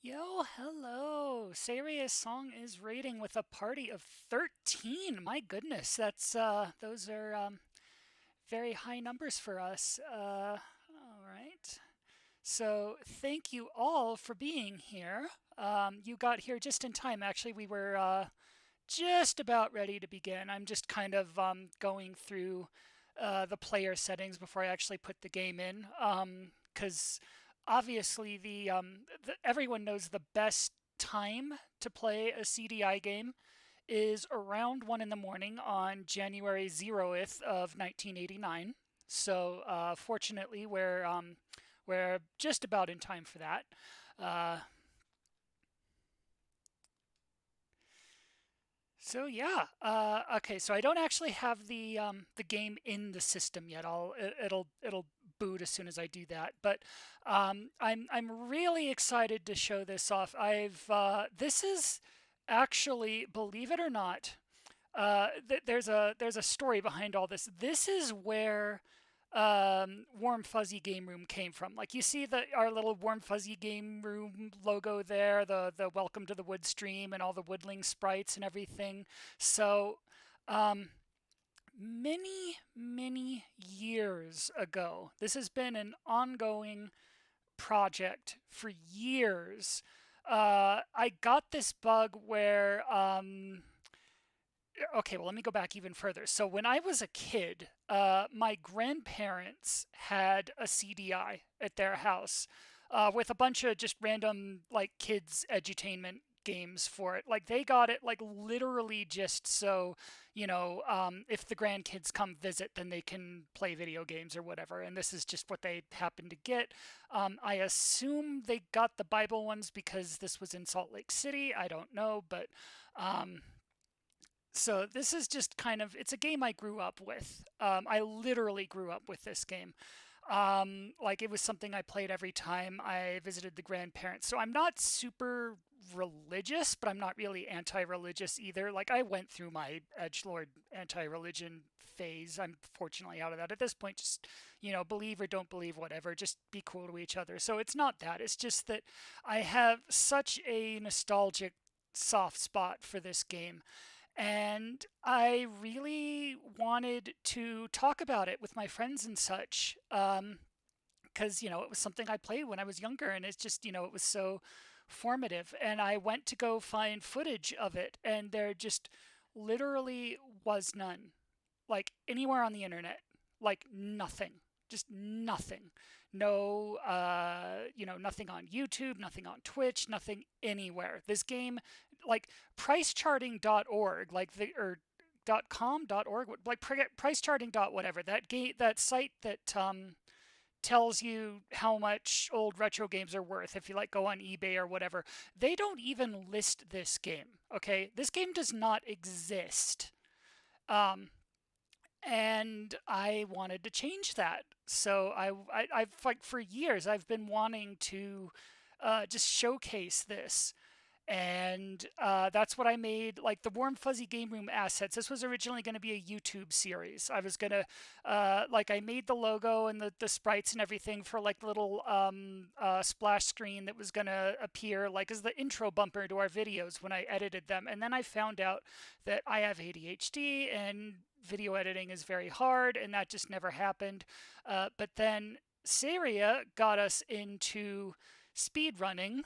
Yo, hello. SeireaSong is raiding with a party of 13. My goodness, that's those are very high numbers for us. All right. So, thank you all for being here. You got here just in time. Actually, we were just about ready to begin. I'm just kind of going through the player settings before I actually put the game in, because obviously everyone knows the best time to play a CDI game is around 1 in the morning on January 0th of 1989. So fortunately, we're just about in time for that. Uh, So yeah, okay. So I don't actually have the game in the system yet. It'll boot as soon as I do that. But I'm really excited to show this off. I've This is actually, believe it or not, there's a story behind all this. This is where Warm Fuzzy Game Room came from. Like you see our little Warm Fuzzy Game Room logo there, the Welcome to the Wood stream and all the woodling sprites and everything. So many years ago, this has been an ongoing project for years. I got this bug where okay, well, let me go back even further. So when I was a kid, my grandparents had a CDI at their house with a bunch of just random like kids edutainment games for it. Like they got it like literally just so, if the grandkids come visit, then they can play video games or whatever. And this is just what they happened to get. I assume they got the Bible ones because this was in Salt Lake City. I don't know, but so this is just kind of, it's a game I grew up with. I literally grew up with this game. Like it was something I played every time I visited the grandparents. So I'm not super religious, but I'm not really anti-religious either. Like I went through my edgelord anti-religion phase. I'm fortunately out of that at this point. Just, believe or don't believe, whatever. Just be cool to each other. So it's not that. It's just that I have such a nostalgic soft spot for this game. And I really wanted to talk about it with my friends and such, because, it was something I played when I was younger, and it's just, it was so formative. And I went to go find footage of it, and there just literally was none, like anywhere on the internet, like nothing. Just nothing. No, nothing on YouTube, nothing on Twitch, nothing anywhere. This game, like pricecharting.org, like or .com.org, like pricecharting dot whatever, that site that tells you how much old retro games are worth if you like go on eBay or whatever. They don't even list this game. Okay, this game does not exist. Um, and I wanted to change that. So I've like for years I've been wanting to just showcase this, and that's what I made. Like the Warm Fuzzy Game Room assets. This was originally going to be a YouTube series. I was gonna like I made the logo and the sprites and everything for like little splash screen that was gonna appear like as the intro bumper to our videos when I edited them. And then I found out that I have ADHD and video editing is very hard, and that just never happened. But then Seirea got us into speedrunning,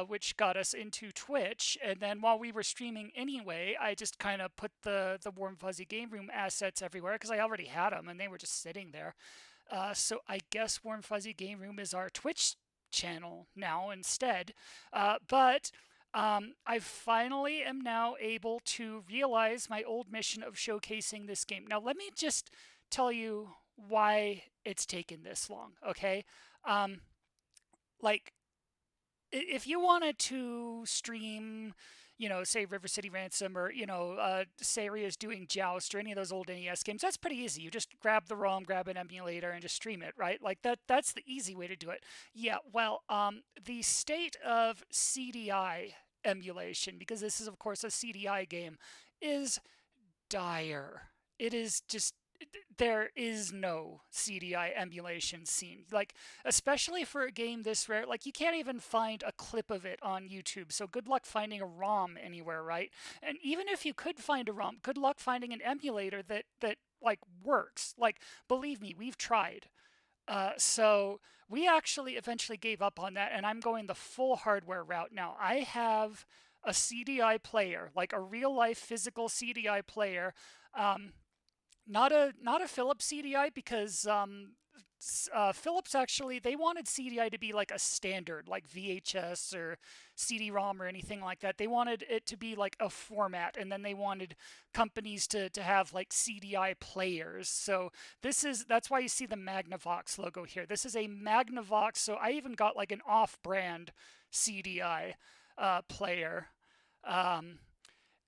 which got us into Twitch. And then while we were streaming anyway, I just kind of put the Warm Fuzzy Game Room assets everywhere because I already had them and they were just sitting there. So I guess Warm Fuzzy Game Room is our Twitch channel now instead. But I finally am now able to realize my old mission of showcasing this game. Now, let me just tell you why it's taken this long, okay? Like, if you wanted to stream, say River City Ransom or, Seirea's doing Joust or any of those old NES games, that's pretty easy. You just grab the ROM, grab an emulator, and just stream it, right? Like that's the easy way to do it. Yeah, well, the state of CDI emulation, because this is, of course, a CDI game, is dire. It is just there is no CDI emulation scene. Like, especially for a game this rare, like you can't even find a clip of it on YouTube. So good luck finding a ROM anywhere, right? And even if you could find a ROM, good luck finding an emulator that like works. Like, believe me, we've tried. So we actually eventually gave up on that, and I'm going the full hardware route now. I have a CDI player, like a real life physical CDI player. Um, not a Philips CDI because Philips actually they wanted CDI to be like a standard, like VHS or CD-ROM or anything like that. They wanted it to be like a format, and then they wanted companies to have like CDI players. So that's why you see the Magnavox logo here. This is a Magnavox. So I even got like an off-brand CDI player. Um,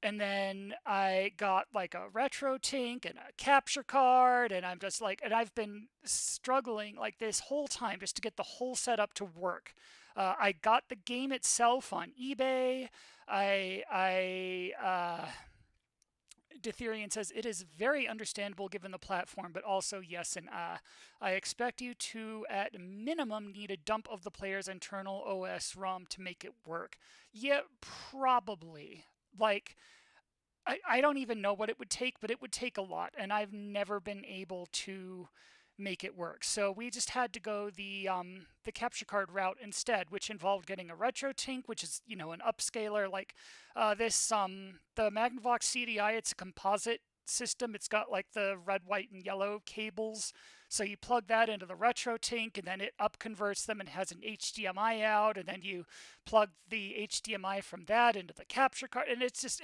and then I got like a retro tink and a capture card, and I'm just like, and I've been struggling like this whole time just to get the whole setup to work. I got the game itself on eBay. Detherian says it is very understandable given the platform, but also yes and I expect you to at minimum need a dump of the player's internal OS ROM to make it work. Yeah, probably. Like I don't even know what it would take, but it would take a lot, and I've never been able to make it work. So we just had to go the capture card route instead, which involved getting a retro tink, which is an upscaler like the Magnavox CDI. It's a composite system. It's got like the red, white, and yellow cables. So you plug that into the retro tink, and then it up converts them and has an HDMI out, and then you plug the HDMI from that into the capture card, and it's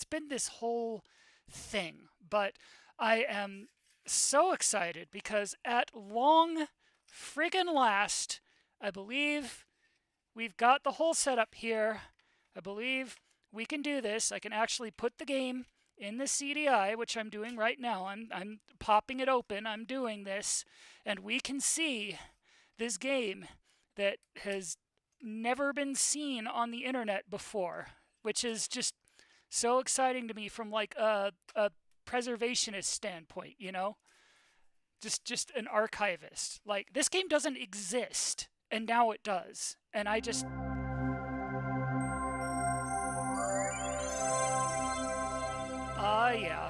been this whole thing. But I am so excited because at long friggin' last, I believe we've got the whole setup here. I believe we can do this. I can actually put the game in the CDI, which I'm doing right now. I'm popping it open. I'm doing this, and we can see this game that has never been seen on the internet before, which is just so exciting to me from like a preservationist standpoint, just an archivist. Like, this game doesn't exist, and now it does. And I just yeah.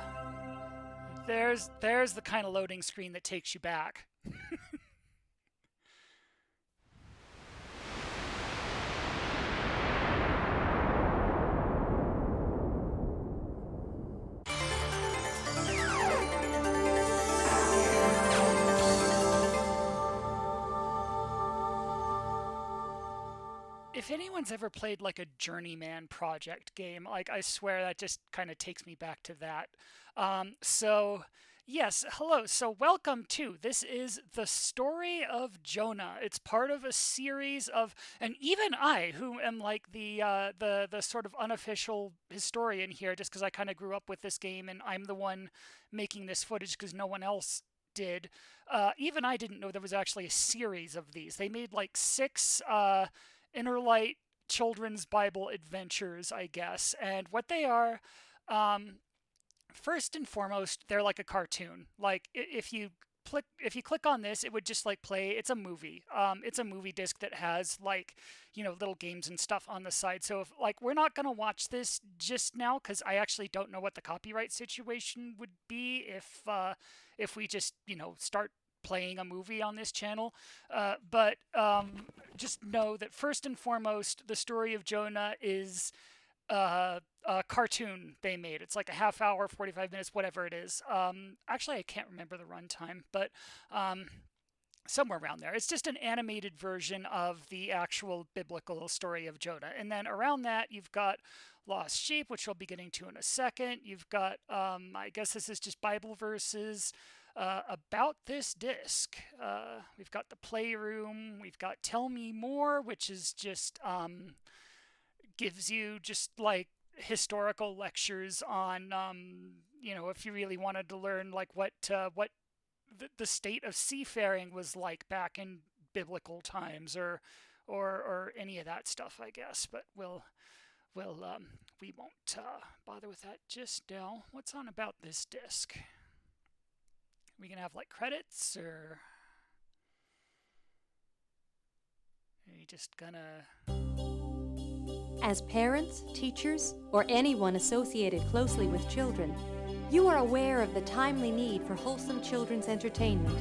There's the kind of loading screen that takes you back. If anyone's ever played like a journeyman project game, like I swear that just kind of takes me back to that. So yes, hello. So welcome to this is the Story of Jonah. It's part of a series of, and even I, who am like the sort of unofficial historian here, just because I kind of grew up with this game and I'm the one making this footage because no one else did. Even I didn't know there was actually a series of these. They made like six Interlight children's Bible adventures, I guess. And what they are, first and foremost, they're like a cartoon. Like if you click on this, it would just like play. It's a movie. It's a movie disc that has like little games and stuff on the side. So if like we're not gonna watch this just now because I actually don't know what the copyright situation would be if we just start playing a movie on this channel. But just know that first and foremost, the Story of Jonah is a cartoon they made. It's like a half hour, 45 minutes, whatever it is. Actually, I can't remember the runtime, but somewhere around there. It's just an animated version of the actual biblical Story of Jonah. And then around that, you've got Lost Sheep, which we'll be getting to in a second. You've got, I guess this is just Bible verses about this disc. We've got the Playroom. We've got Tell Me More, which is just gives you just like historical lectures on, if you really wanted to learn like what the state of seafaring was like back in biblical times, or any of that stuff, I guess. But we won't bother with that just now. What's on about this disc? we gonna have like credits, or are you just gonna... As parents, teachers, or anyone associated closely with children, you are aware of the timely need for wholesome children's entertainment.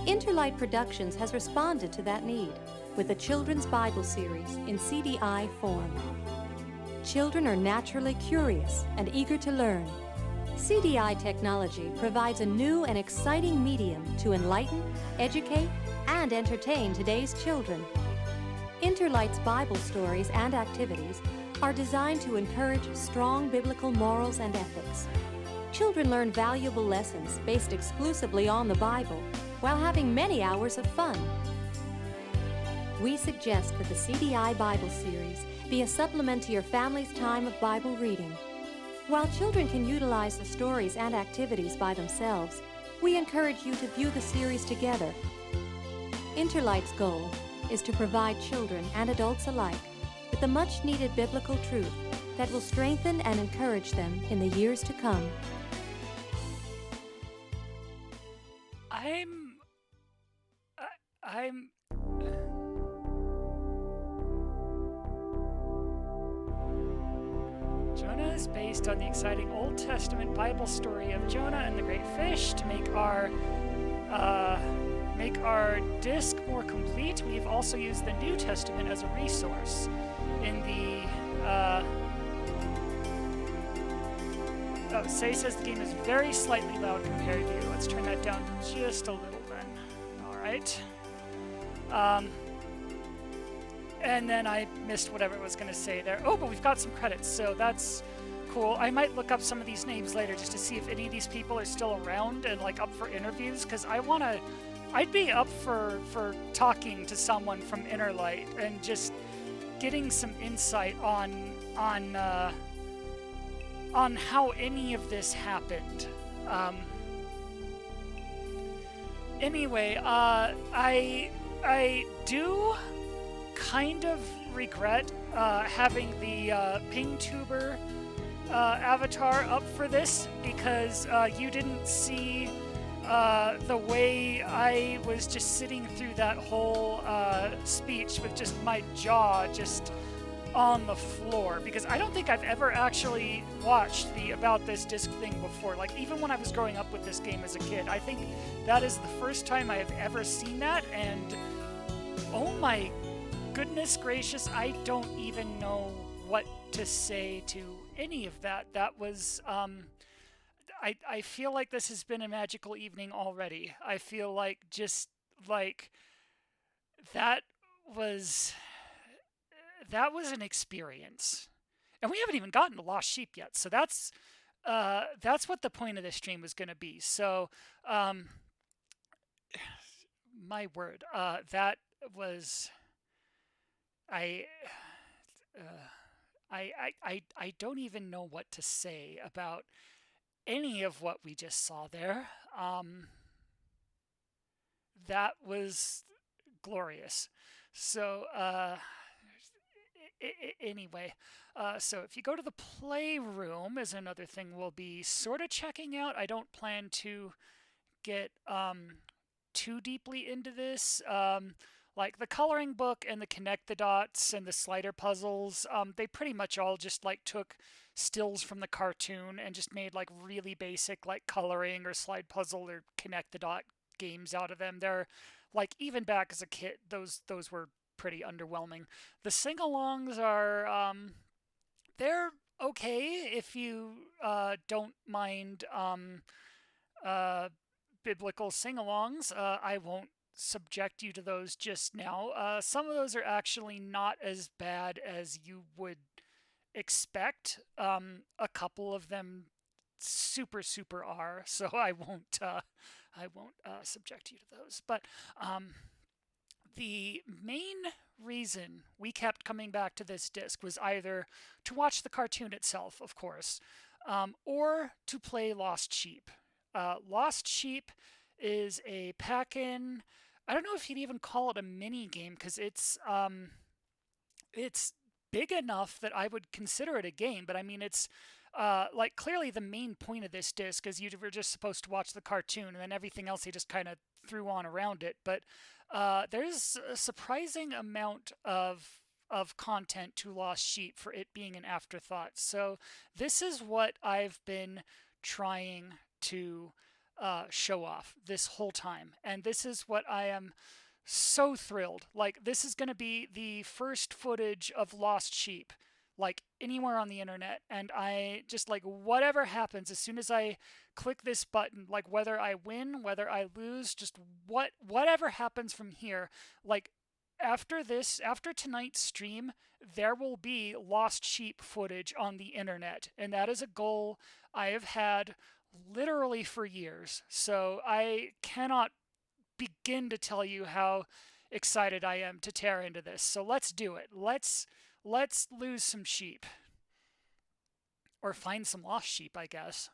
Interlight Productions has responded to that need with a children's Bible series in CDI form. Children are naturally curious and eager to learn. CDI technology provides a new and exciting medium to enlighten, educate, and entertain today's children. Interlight's Bible stories and activities are designed to encourage strong biblical morals and ethics. Children learn valuable lessons based exclusively on the Bible while having many hours of fun. We suggest that the CDI Bible series be a supplement to your family's time of Bible reading. While children can utilize the stories and activities by themselves, we encourage you to view the series together. Interlight's goal is to provide children and adults alike with the much-needed biblical truth that will strengthen and encourage them in the years to come. Jonah is based on the exciting Old Testament Bible story of Jonah and the great fish. To make our disc more complete, we've also used the New Testament as a resource in the... Say says the game is very slightly loud compared to you. Let's turn that down just a little then. Alright. And then I missed whatever it was going to say there. Oh, but we've got some credits, so that's cool. I might look up some of these names later just to see if any of these people are still around and like up for interviews, because I'd be up for talking to someone from Interlight and just getting some insight on how any of this happened. Anyway, I do kind of regret having the PingTuber avatar up for this, because you didn't see the way I was just sitting through that whole speech with just my jaw just on the floor, because I don't think I've ever actually watched the About This Disc thing before. Like, even when I was growing up with this game as a kid, I think that is the first time I have ever seen that, and oh my goodness gracious, I don't even know what to say to any of that. That was, I feel like this has been a magical evening already. I feel like just like that was an experience. And we haven't even gotten to Lost Sheep yet, so that's what the point of this stream was going to be. So, my word, that was... I don't even know what to say about any of what we just saw there. That was glorious. So, anyway, so if you go to the playroom is another thing we'll be sort of checking out. I don't plan to get too deeply into this. Like the coloring book and the connect the dots and the slider puzzles, they pretty much all just like took stills from the cartoon and just made like really basic like coloring or slide puzzle or connect the dot games out of them. They're like, even back as a kid, those were pretty underwhelming. The sing-alongs are they're okay if you don't mind biblical sing-alongs. I won't subject you to those just now. Some of those are actually not as bad as you would expect. A couple of them super are, so I won't subject you to those. But the main reason we kept coming back to this disc was either to watch the cartoon itself, of course, or to play Lost Sheep. Lost Sheep is a pack-in. I don't know if you'd even call it a mini game, because it's big enough that I would consider it a game. But I mean, it's like clearly the main point of this disc is you were just supposed to watch the cartoon, and then everything else he just kind of threw on around it. But there's a surprising amount of content to Lost Sheep for it being an afterthought. So this is what I've been trying to show off this whole time, and this is what I am so thrilled. Like, this is going to be the first footage of Lost Sheep, like, anywhere on the internet. And I just, like, whatever happens, as soon as I click this button, like, whether I win, whether I lose, just whatever happens from here, like, after tonight's stream, there will be Lost Sheep footage on the internet. And that is a goal I have had literally for years. So I cannot begin to tell you how excited I am to tear into this. So let's do it. Let's lose some sheep. Or find some lost sheep, I guess.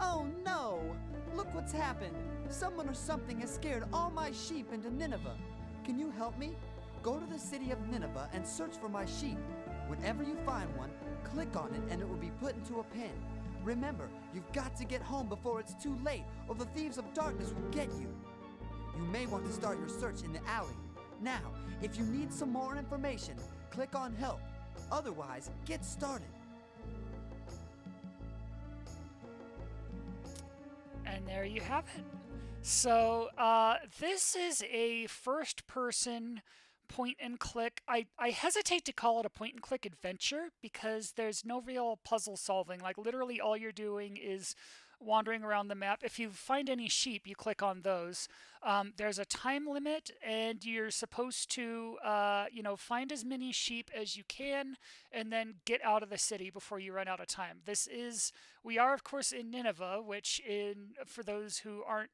Oh no! Look what's happened! Someone or something has scared all my sheep into Nineveh. Can you help me? Go to the city of Nineveh and search for my sheep. Whenever you find one, click on it and it will be put into a pen. Remember, you've got to get home before it's too late, or the thieves of darkness will get you. You may want to start your search in the alley. Now, if you need some more information, click on Help. Otherwise, get started. And there you have it. So this is a first-person point-and-click. I hesitate to call it a point-and-click adventure because there's no real puzzle solving. Like, literally all you're doing is wandering around the map. If you find any sheep, you click on those. There's a time limit, and you're supposed to, find as many sheep as you can, and then get out of the city before you run out of time. We are, of course, in Nineveh, which, for those who aren't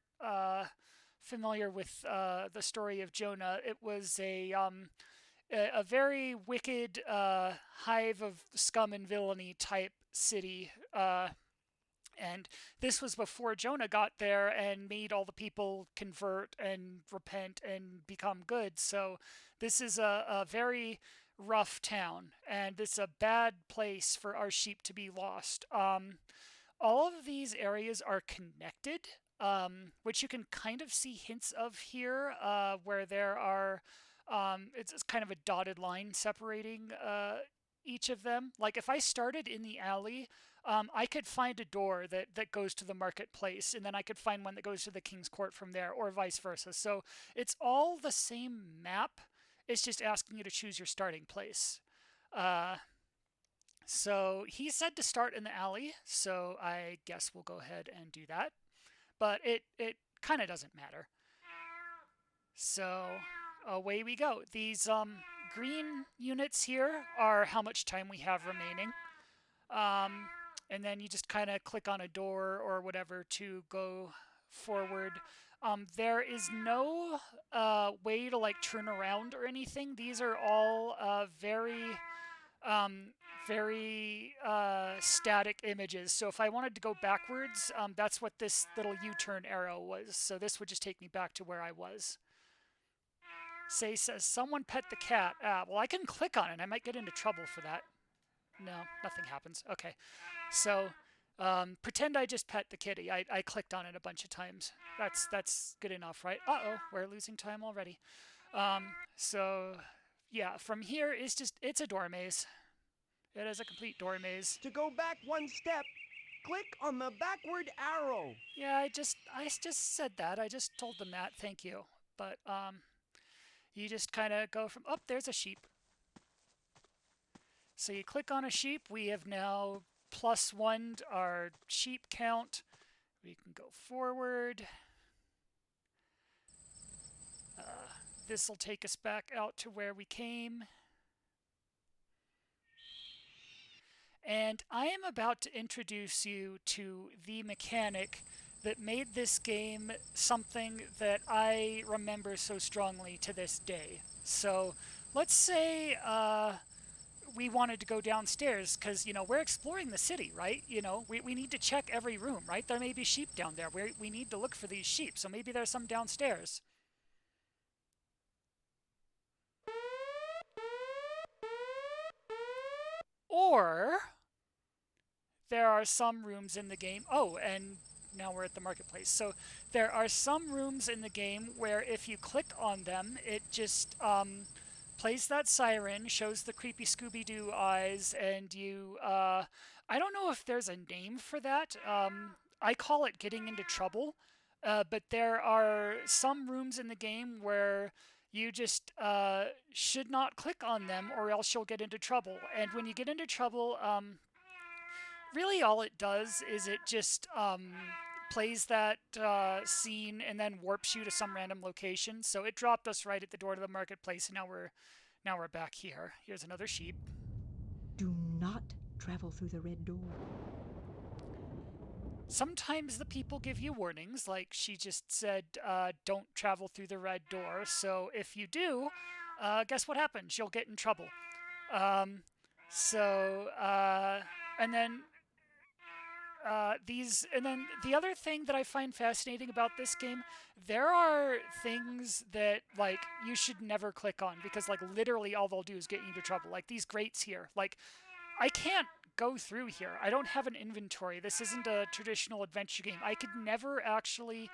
familiar with the story of Jonah, it was a very wicked hive of scum and villainy type city. And this was before Jonah got there and made all the people convert and repent and become good. So this is a very rough town, and it's a bad place for our sheep to be lost. All of these areas are connected, which you can kind of see hints of here, where there are, it's kind of a dotted line separating each of them. Like, if I started in the alley, I could find a door that goes to the marketplace, and then I could find one that goes to the King's Court from there, or vice versa. So it's all the same map. It's just asking you to choose your starting place. So he said to start in the alley, so I guess we'll go ahead and do that. But it kind of doesn't matter. So away we go. These green units here are how much time we have remaining. And then you just kind of click on a door or whatever to go forward. There is no way to like turn around or anything. These are all very static images. So if I wanted to go backwards, that's what this little U-turn arrow was. So this would just take me back to where I was. Says, someone pet the cat. Well, I can click on it. I might get into trouble for that. No, nothing happens. Okay. So pretend I just pet the kitty. I clicked on it a bunch of times. That's good enough, right? Uh-oh, we're losing time already. So yeah, from here it's a door maze. It is a complete door maze. To go back one step, click on the backward arrow. Yeah, I just said that. I just told them that. Thank you. But you just kind of go from, oh, there's a sheep. So you click on a sheep. We have now +1'd our sheep count. We can go forward. This will take us back out to where we came. And I am about to introduce you to the mechanic that made this game something that I remember so strongly to this day. So let's say we wanted to go downstairs because, we're exploring the city, right? We need to check every room, right? There may be sheep down there. We need to look for these sheep, so maybe there's some downstairs. Or there are some rooms in the game. Oh, and now we're at the marketplace. So there are some rooms in the game where if you click on them, it just plays that siren, shows the creepy Scooby-Doo eyes, and you, I don't know if there's a name for that. I call it getting into trouble. But there are some rooms in the game where you just should not click on them or else you'll get into trouble. And when you get into trouble, really all it does is it just plays that scene and then warps you to some random location. So it dropped us right at the door to the marketplace, and now we're back here. Here's another sheep. Do not travel through the red door. Sometimes the people give you warnings, like she just said, don't travel through the red door. So if you do, guess what happens? You'll get in trouble. And then the other thing that I find fascinating about this game, there are things that like you should never click on because like literally all they'll do is get you into trouble. Like these grates here, like I can't go through here. I don't have an inventory. This isn't a traditional adventure game. I could never actually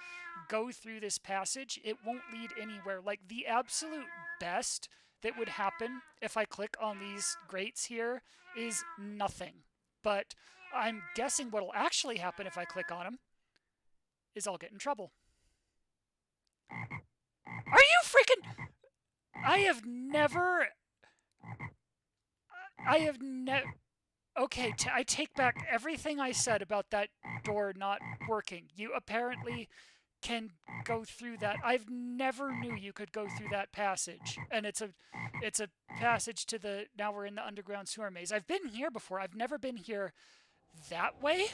go through this passage. It won't lead anywhere. Like the absolute best that would happen if I click on these grates here is nothing. But I'm guessing what'll actually happen if I click on them is I'll get in trouble. Are you freaking... I have never... Okay, I take back everything I said about that door not working. You apparently can go through that. I've never knew you could go through that passage. And it's a passage to the... Now we're in the underground sewer maze. I've been here before. I've never been here that way.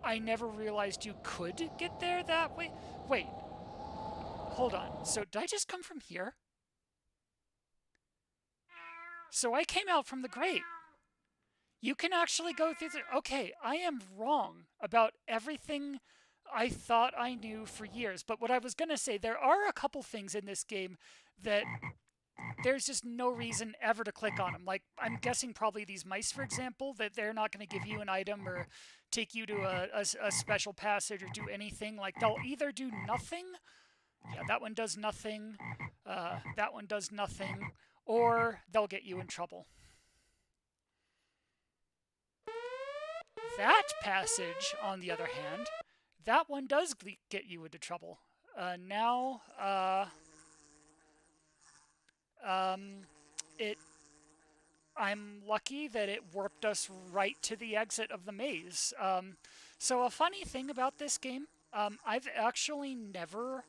I never realized you could get there that way. Wait. Hold on. So did I just come from here? So I came out from the grate. You can actually go through the... Okay, I am wrong about everything I thought I knew for years. But what I was going to say, there are a couple things in this game that there's just no reason ever to click on them. Like, I'm guessing probably these mice, for example, that they're not going to give you an item or take you to a special passage or do anything. Like, they'll either do nothing... Yeah, that one does nothing. That one does nothing. Or they'll get you in trouble. That passage, on the other hand, that one does get you into trouble. I'm lucky that it warped us right to the exit of the maze. So a funny thing about this game, I've actually never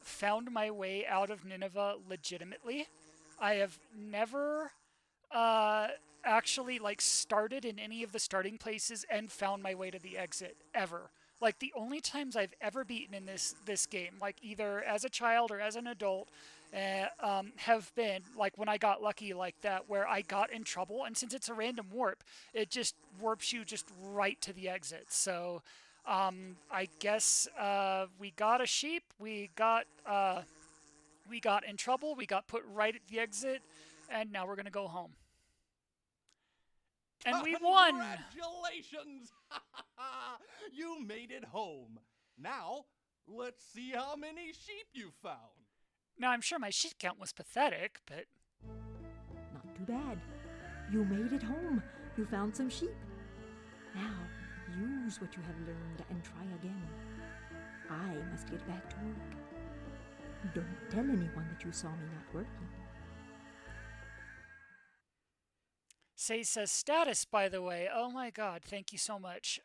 found my way out of Nineveh legitimately. I have never actually like started in any of the starting places and found my way to the exit ever. Like the only times I've ever beaten in this game, like either as a child or as an adult, have been like when I got lucky like that, where I got in trouble, and since it's a random warp, it just warps you just right to the exit. So I guess we got a sheep, we got in trouble, we got put right at the exit, and now we're gonna go home. And we won! Congratulations! You made it home. Now, let's see how many sheep you found. Now, I'm sure my sheep count was pathetic, but... Not too bad. You made it home. You found some sheep. Now, use what you have learned and try again. I must get back to work. Don't tell anyone that you saw me not working. Say says status, by the way. Oh my god, thank you so much.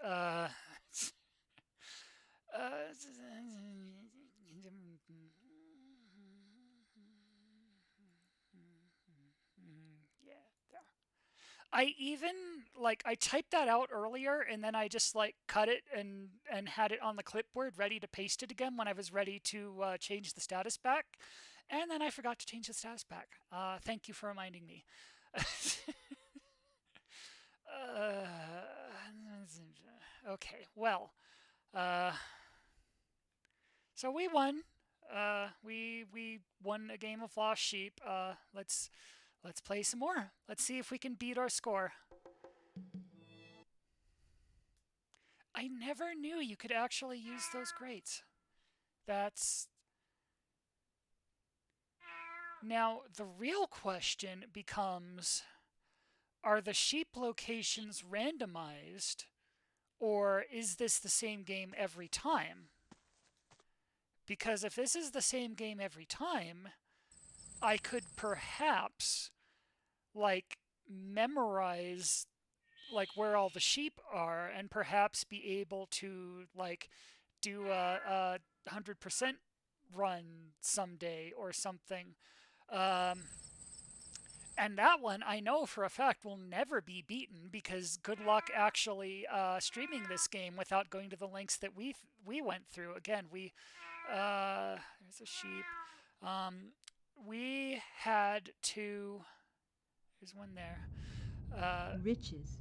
I even, like, I typed that out earlier, and then I just, like, cut it and had it on the clipboard ready to paste it again when I was ready to change the status back. And then I forgot to change the status back. Thank you for reminding me. Okay, well, so we won. We won a game of Lost Sheep. Let's play some more. Let's see if we can beat our score. I never knew you could actually use those grates. That's... Now, the real question becomes, are the sheep locations randomized, or is this the same game every time? Because if this is the same game every time, I could perhaps, like, memorize, like, where all the sheep are and perhaps be able to, like, do a 100% run someday or something. And that one, I know for a fact, will never be beaten because good luck actually streaming this game without going to the lengths that we went through. Again, there's a sheep. We had to... There's one there. Riches,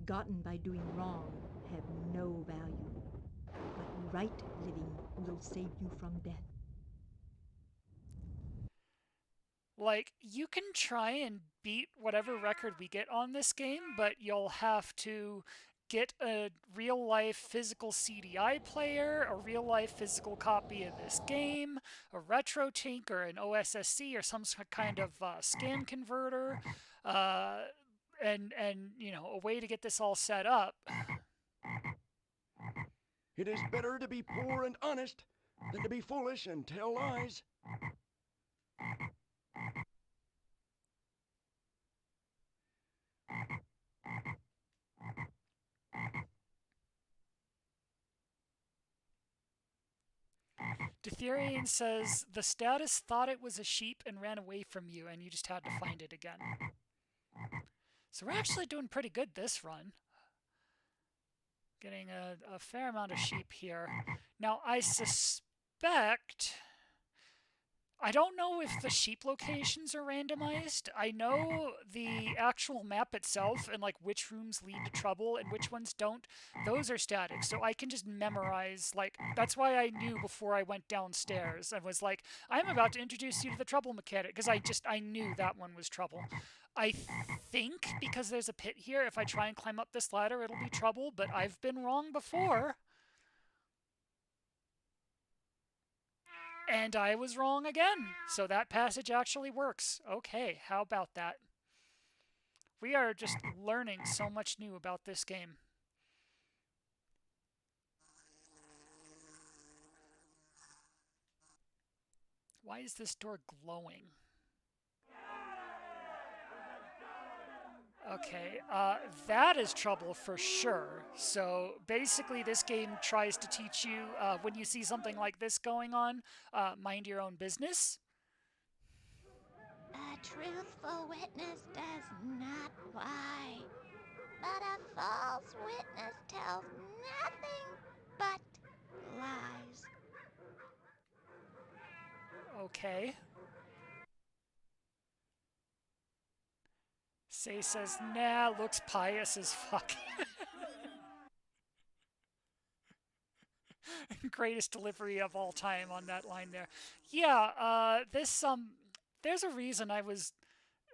gotten by doing wrong, have no value. But right living will save you from death. Like, you can try and beat whatever record we get on this game, but you'll have to get a real-life physical CDI player, a real-life physical copy of this game, a retro tank or an OSSC or some kind of scan converter, and you know, a way to get this all set up. It is better to be poor and honest than to be foolish and tell lies. Detherian says, the status thought it was a sheep and ran away from you, and you just had to find it again. So we're actually doing pretty good this run. Getting a fair amount of sheep here. Now, I suspect... I don't know if the sheep locations are randomized. I know the actual map itself and like which rooms lead to trouble and which ones don't. Those are static, so I can just memorize, like, that's why I knew before I went downstairs and was like, I'm about to introduce you to the trouble mechanic, because I knew that one was trouble. I think because there's a pit here, if I try and climb up this ladder, it'll be trouble, but I've been wrong before. And I was wrong again. So that passage actually works. Okay, how about that? We are just learning so much new about this game. Why is this door glowing? Okay, that is trouble for sure. So basically this game tries to teach you, when you see something like this going on, mind your own business. A truthful witness does not lie, but a false witness tells nothing but lies. Okay. Say says, nah, looks pious as fuck. Greatest delivery of all time on that line there. Yeah, there's a reason I was...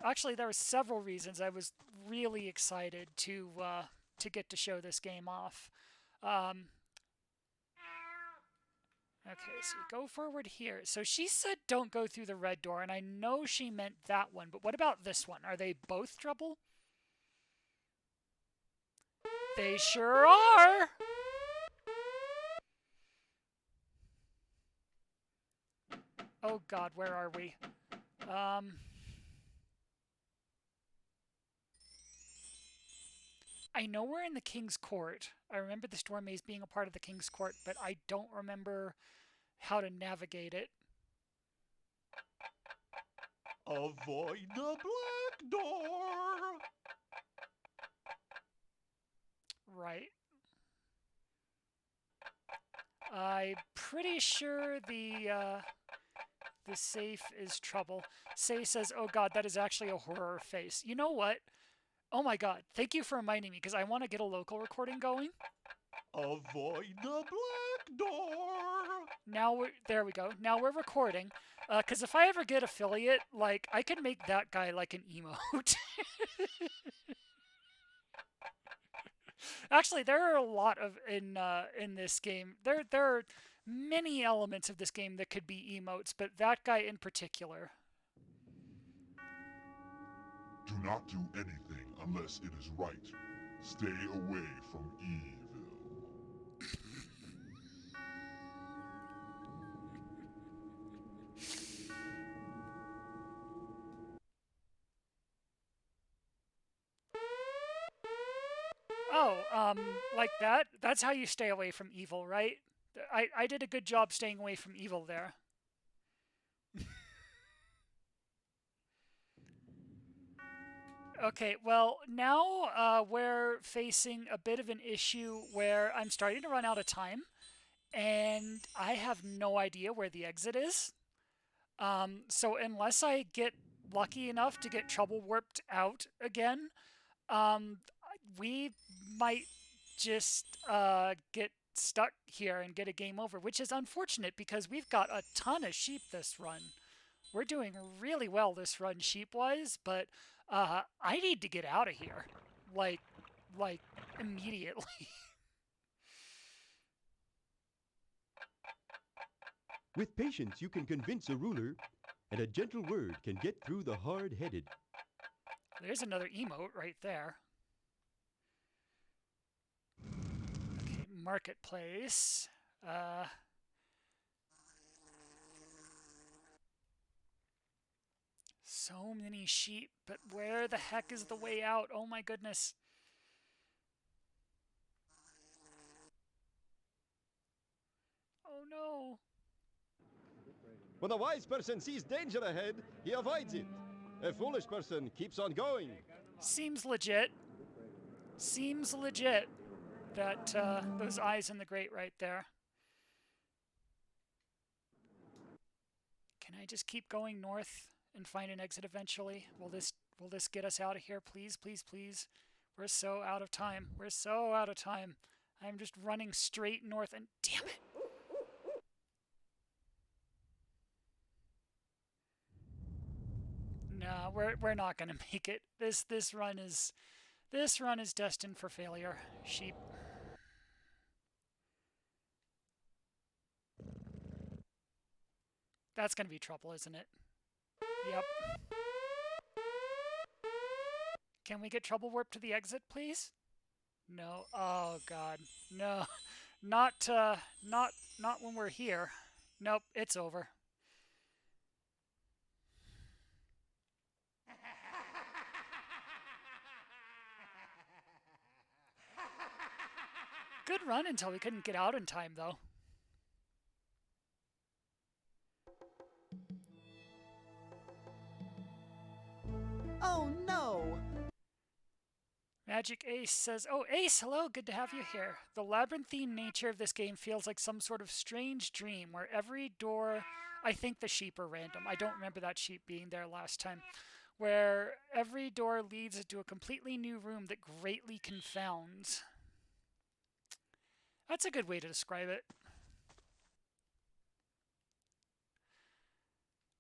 Actually, there were several reasons I was really excited to get to show this game off. Okay, so we go forward here. So she said don't go through the red door, and I know she meant that one, but what about this one? Are they both trouble? They sure are! Oh god, where are we? I know we're in the King's Court. I remember the Storm Maze being a part of the King's Court, but I don't remember how to navigate it. Avoid the black door. Right. I'm pretty sure the safe is trouble. Say says, oh god, that is actually a horror face. You know what? Oh my god, thank you for reminding me, because I want to get a local recording going. Avoid the black door. Now there we go. Now we're recording. Because if I ever get affiliate, like, I can make that guy like an emote. Actually, there are a lot of in this game. There are many elements of this game that could be emotes, but that guy in particular. Do not do anything unless it is right. Stay away from evil. Oh, like that? That's how you stay away from evil, right? I did a good job staying away from evil there. Okay, well, now we're facing a bit of an issue where I'm starting to run out of time, and I have no idea where the exit is. So unless I get lucky enough to get trouble warped out again, um, we might just get stuck here and get a game over, which is unfortunate because we've got a ton of sheep this run. We're doing really well this run sheep-wise, but I need to get out of here, like immediately. With patience, you can convince a ruler, and a gentle word can get through the hard-headed. There's another emote right there. Okay, marketplace. So many sheep, but where the heck is the way out? Oh my goodness. Oh no. When a wise person sees danger ahead, he avoids it. A foolish person keeps on going. Seems legit. Seems legit. That those eyes in the grate right there. Can I just keep going north and find an exit eventually? Will this get us out of here? Please, please, please. We're so out of time. We're so out of time. I'm just running straight north and damn it. No, we're not gonna make it. This run is destined for failure. Sheep. That's gonna be trouble, isn't it? Yep. Can we get trouble warp to the exit, please? No. Oh God. No. Not when we're here. Nope. It's over. Good run until we couldn't get out in time, though. Oh no! Magic Ace says, "Oh, Ace, hello, good to have you here. The labyrinthine nature of this game feels like some sort of strange dream where every door, I think the sheep are random. I don't remember that sheep being there last time. Where every door leads into a completely new room that greatly confounds." That's a good way to describe it.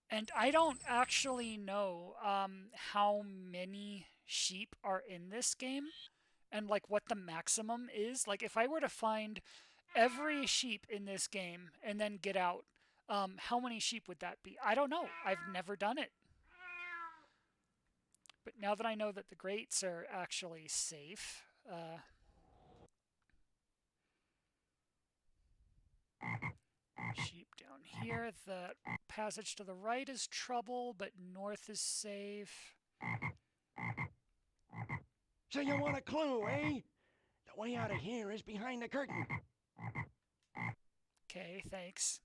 And I don't actually know how many sheep are in this game and like what the maximum is. Like if I were to find every sheep in this game and then get out, how many sheep would that be? I don't know. I've never done it. But now that I know that the grates are actually safe, sheep down here. The passage to the right is trouble, but north is safe. So you want a clue, eh? The way out of here is behind the curtain. Okay, thanks.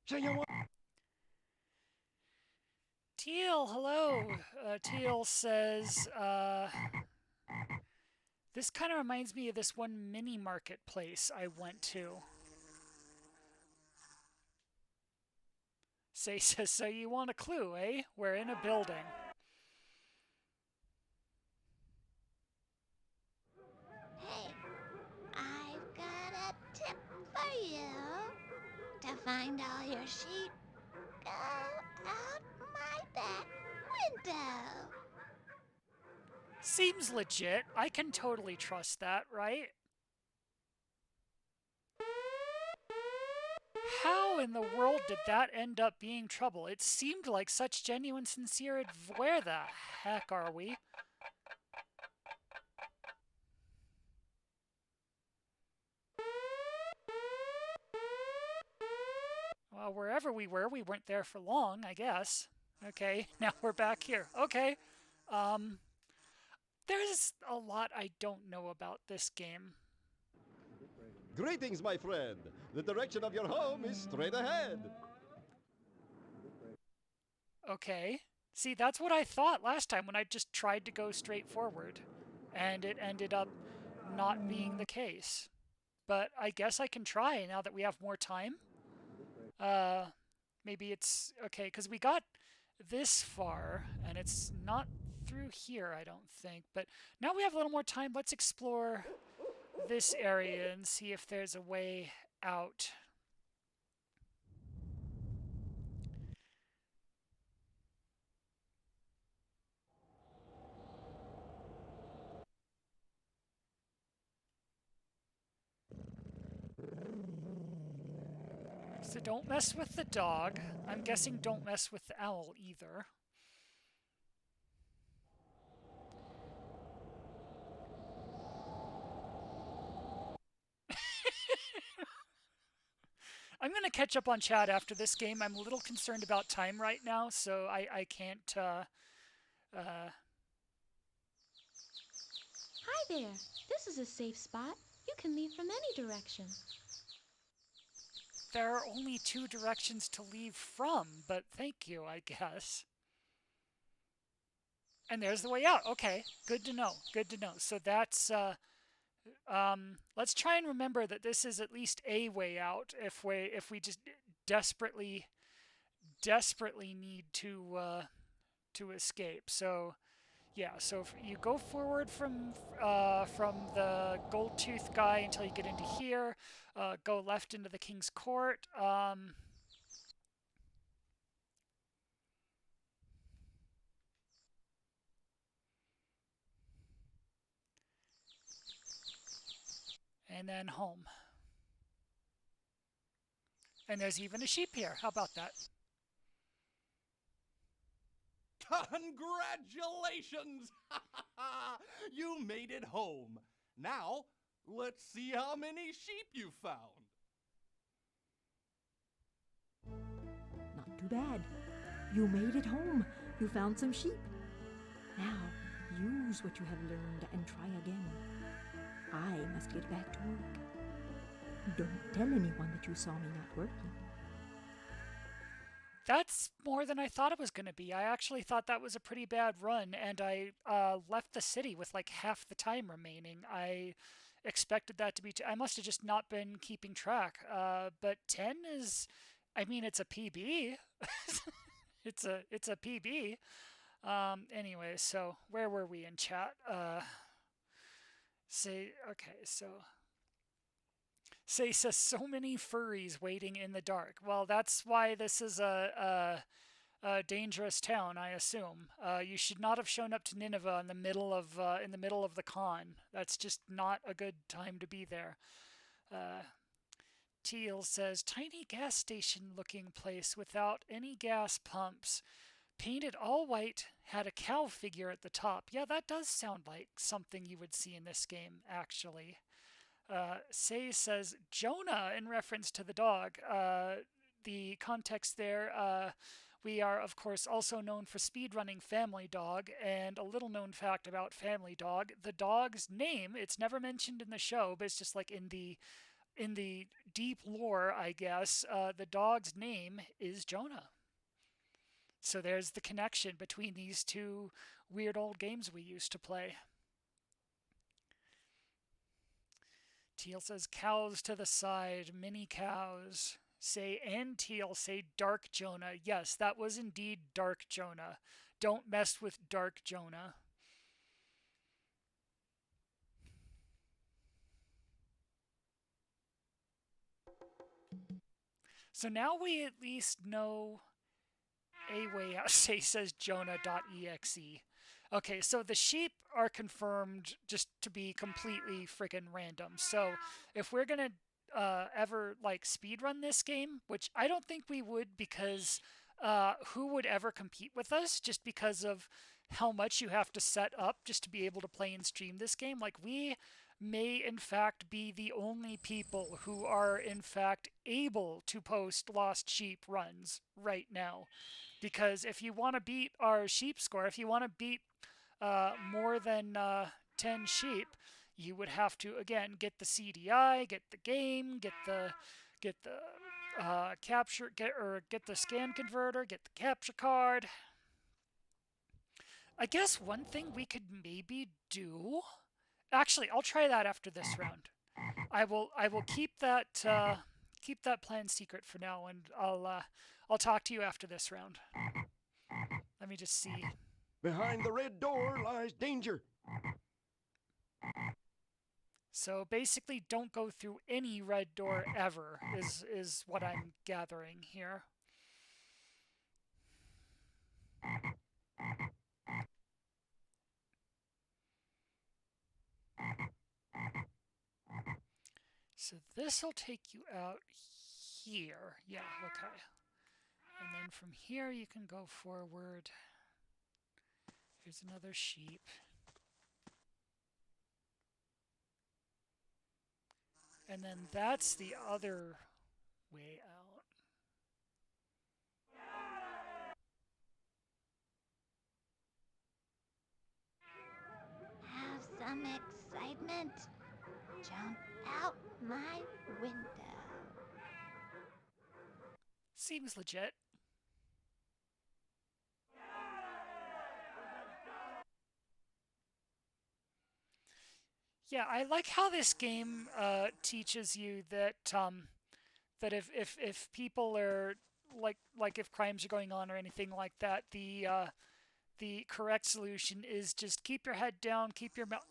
So you want... Teal, hello. Teal says, this kind of reminds me of this one mini marketplace I went to. Say says, so you want a clue, eh? We're in a building. Hey, I've got a tip for you. To find all your sheep, go out my back window. Seems legit. I can totally trust that, right? How in the world did that end up being trouble? It seemed like such genuine, sincere. Where the heck are we? Well, wherever we weren't there for long, I guess. Okay, now we're back here. Okay. There's a lot I don't know about this game. Greetings, my friend. The direction of your home is straight ahead. Okay. See, that's what I thought last time when I just tried to go straight forward. And it ended up not being the case. But I guess I can try now that we have more time. Maybe it's okay, because we got this far, and it's not through here, I don't think. But now we have a little more time. Let's explore this area and see if there's a way out. So don't mess with the dog. I'm guessing don't mess with the owl either. I'm going to catch up on chat after this game. I'm a little concerned about time right now, so I can't... Hi there. This is a safe spot. You can leave from any direction. There are only 2 directions to leave from, but thank you, I guess. And there's the way out. Okay, good to know. Good to know. So that's... let's try and remember that this is at least a way out if we just desperately need to escape. So yeah, so if you go forward from the gold tooth guy until you get into here, go left into the king's court. And then home. And there's even a sheep here. How about that? Congratulations! You made it home. Now, let's see how many sheep you found. Not too bad. You made it home. You found some sheep. Now, use what you have learned and try again. I must get back to work. Don't tell anyone that you saw me not working. That's more than I thought it was going to be. I actually thought that was a pretty bad run, and I left the city with like half the time remaining. I expected that to be... I must have just not been keeping track. But 10 is... I mean, it's a PB. it's a PB. Anyway, so where were we in chat? Okay, so... Say says so many furries waiting in the dark. Well, that's why this is a dangerous town, I assume. You should not have shown up to Nineveh in the middle of the con. That's just not a good time to be there. Teal says tiny gas station looking place without any gas pumps, painted all white, had a cow figure at the top. Yeah, that does sound like something you would see in this game, actually. Say says Jonah in reference to the dog. The context there, we are, of course, also known for speedrunning Family Dog, and a little known fact about Family Dog, the dog's name, it's never mentioned in the show, but it's just like in the deep lore, I guess, the dog's name is Jonah. So there's the connection between these 2 weird old games we used to play. Teal says cows to the side, mini cows. And Teal say Dark Jonah. Yes, that was indeed Dark Jonah. Don't mess with Dark Jonah. So now we at least know a way out. Says Jonah.exe. Okay, so the sheep are confirmed just to be completely friggin' random. So if we're gonna ever like speedrun this game, which I don't think we would, because who would ever compete with us just because of how much you have to set up just to be able to play and stream this game? Like, we may in fact be the only people who are in fact able to post lost sheep runs right now. Because if you want to beat our sheep score, if you want to beat more than 10 sheep, you would have to again get the CDI, get the game, get the capture, get the scan converter, get the capture card. I guess one thing we could maybe do. Actually, I'll try that after this round. I will keep that plan secret for now, and I'll talk to you after this round. Let me just see. Behind the red door lies danger. So basically, don't go through any red door ever, is what I'm gathering here. So this will take you out here. Yeah, okay. And then from here you can go forward. Here's another sheep. And then that's the other way out. Have some excitement. Jump out my window. Seems legit. Yeah, I like how this game teaches you that that if people are like if crimes are going on or anything like that, the correct solution is just keep your head down, keep your mouth.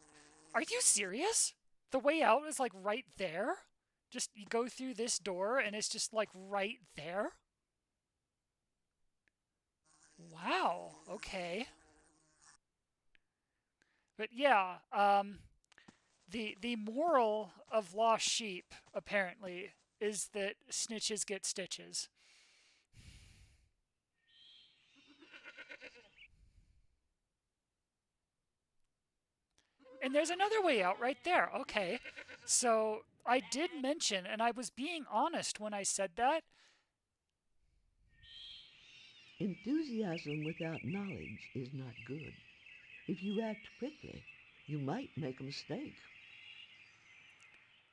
Are you serious? The way out is like right there? Just you go through this door and it's just like right there? Wow, okay. But yeah, the moral of Lost Sheep, apparently, is that snitches get stitches. And there's another way out right there. Okay. So I did mention, and I was being honest when I said that. Enthusiasm without knowledge is not good. If you act quickly, you might make a mistake.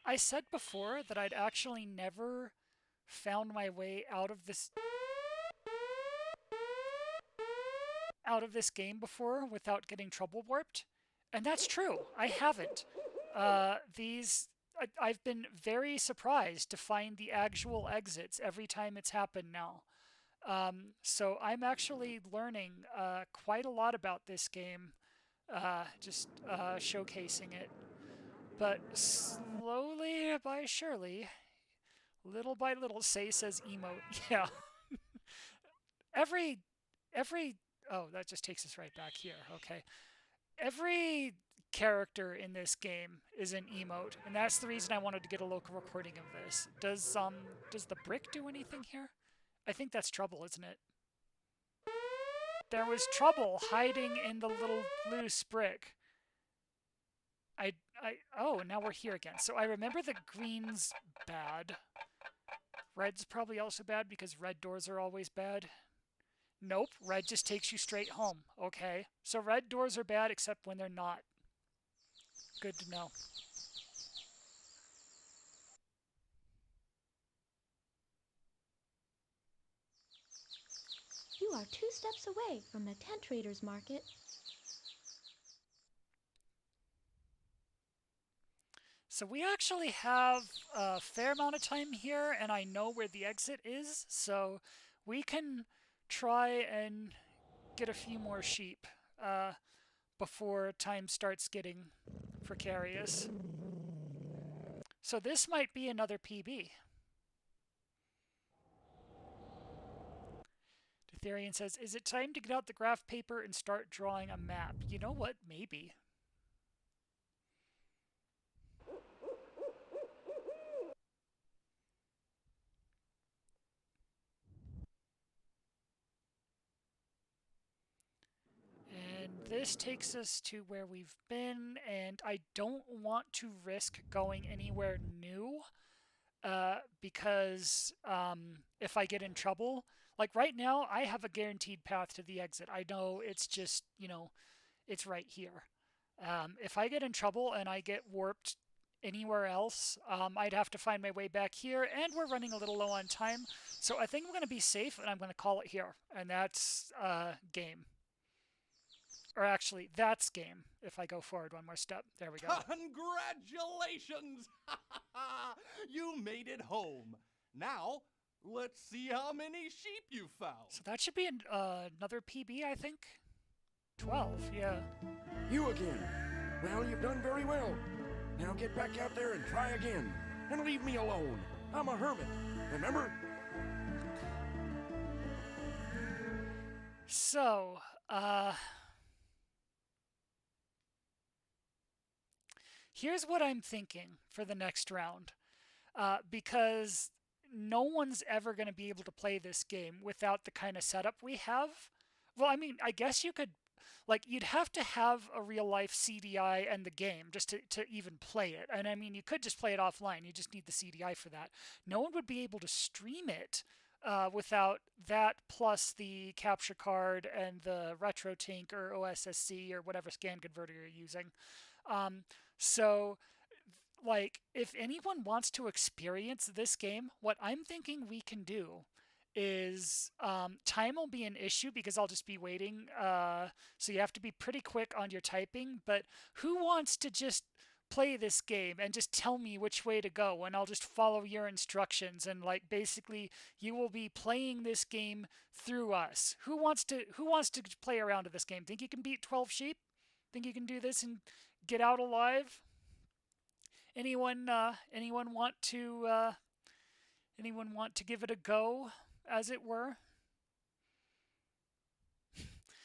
I said before that I'd actually never found my way out of this game before without getting trouble warped. And that's true. I haven't. I've been very surprised to find the actual exits every time it's happened now. So I'm actually learning quite a lot about this game, just showcasing it. But slowly by surely, little by little, says emote. Yeah. every oh, that just takes us right back here. Okay. Every character in this game is an emote, and that's the reason I wanted to get a local recording of this. Does the brick do anything here? I think that's trouble, isn't it? There was trouble hiding in the little loose brick. Oh, now we're here again. So I remember the green's bad. Red's probably also bad because red doors are always bad. Nope, red just takes you straight home. Okay, so red doors are bad except when they're not. Good to know. You are 2 steps away from the tent traders market. So we actually have a fair amount of time here, and I know where the exit is, so we can try and get a few more sheep before time starts getting precarious. So this might be another PB. Ditherian says, is it time to get out the graph paper and start drawing a map? You know what? Maybe. And this takes us to where we've been, and I don't want to risk going anywhere new because if I get in trouble, like right now, I have a guaranteed path to the exit. I know it's just, it's right here. If I get in trouble and I get warped anywhere else, I'd have to find my way back here, and we're running a little low on time. So I think I'm going to be safe, and I'm going to call it here, and that's game. Or actually, that's game, if I go forward one more step. There we go. Congratulations! You made it home. Now, let's see how many sheep you found. So that should be another PB, I think. 12, yeah. You again. Well, you've done very well. Now get back out there and try again. And leave me alone. I'm a hermit, remember? So, here's what I'm thinking for the next round. Because no one's ever going to be able to play this game without the kind of setup we have. Well, I mean, I guess you could, like, you'd have to have a real life CDI and the game just to even play it. And I mean, you could just play it offline. You just need the CDI for that. No one would be able to stream it without that plus the capture card and the retro tank or OSSC or whatever scan converter you're using. So, like, if anyone wants to experience this game, what I'm thinking we can do is time will be an issue because I'll just be waiting. So you have to be pretty quick on your typing. But who wants to just play this game and just tell me which way to go, and I'll just follow your instructions, and like basically you will be playing this game through us. Who wants to play around with this game? Think you can beat 12 sheep? Think you can do this and get out alive? Anyone want to give it a go, as it were?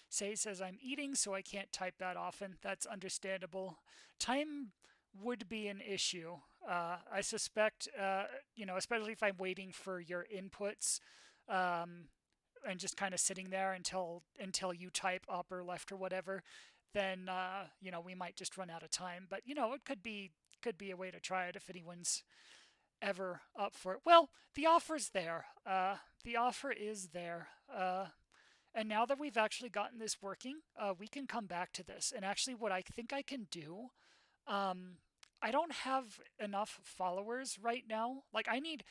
Say says, I'm eating, so I can't type that often. That's understandable. Time would be an issue. I suspect, especially if I'm waiting for your inputs, and just kind of sitting there until you type up or left or whatever, then we might just run out of time. But it could be a way to try it if anyone's ever up for it. Well, the offer's there. The offer is there. And now that we've actually gotten this working, we can come back to this. And actually what I think I can do, I don't have enough followers right now. Like I need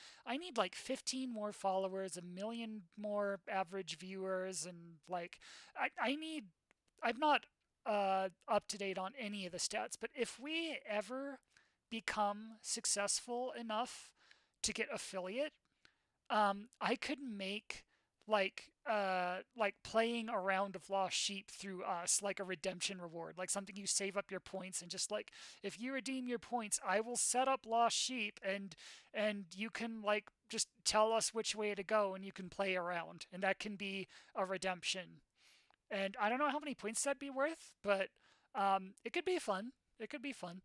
like 15 more followers, 1 million more average viewers, and like I'm not up to date on any of the stats, but if we ever become successful enough to get affiliate, I could make like playing a round of Lost Sheep through us like a redemption reward, like something you save up your points, and just like if you redeem your points, I will set up Lost Sheep, and you can like just tell us which way to go, and you can play around, and that can be a redemption. And I don't know how many points that'd be worth, but it could be fun. It could be fun.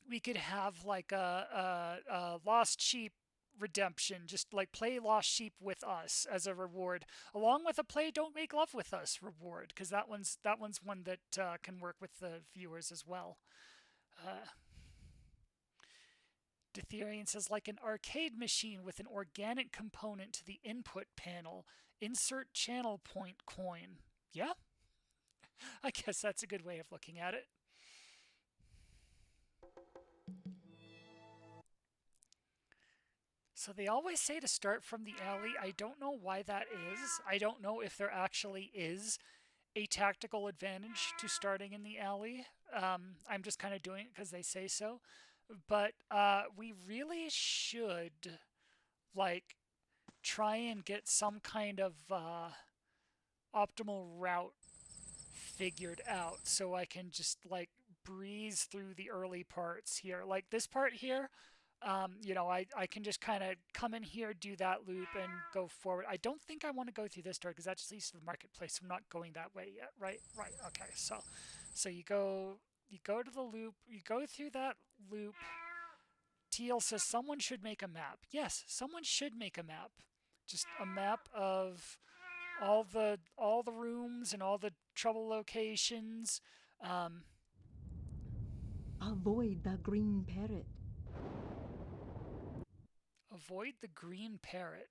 We could have like a Lost Sheep redemption, just like play Lost Sheep with us as a reward, along with a play Don't Make Love with Us reward, because that one's one that can work with the viewers as well. Ditherian says, like an arcade machine with an organic component to the input panel. Insert channel point coin. Yeah? I guess that's a good way of looking at it. So they always say to start from the alley. I don't know why that is. I don't know if there actually is a tactical advantage to starting in the alley. I'm just kind of doing it because they say so. But we really should like try and get some kind of optimal route figured out so I can just like breeze through the early parts here. Like this part here, You know, I can just kind of come in here, do that loop, and go forward. I don't think I want to go through this door because that just leads to the marketplace. I'm not going that way yet, right? Right. Okay. So you go to the loop, you go through that loop. Teal says someone should make a map. Yes, someone should make a map. Just a map of all the rooms and all the trouble locations. Avoid the green parrot. Avoid the green parrot.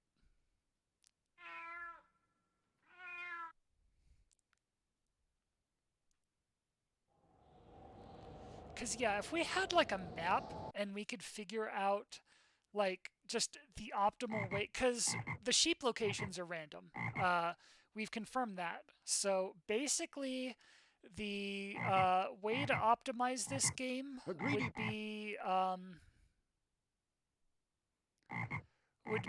Because, yeah, if we had like a map and we could figure out like just the optimal way, because the sheep locations are random. We've confirmed that. So basically, the way to optimize this game would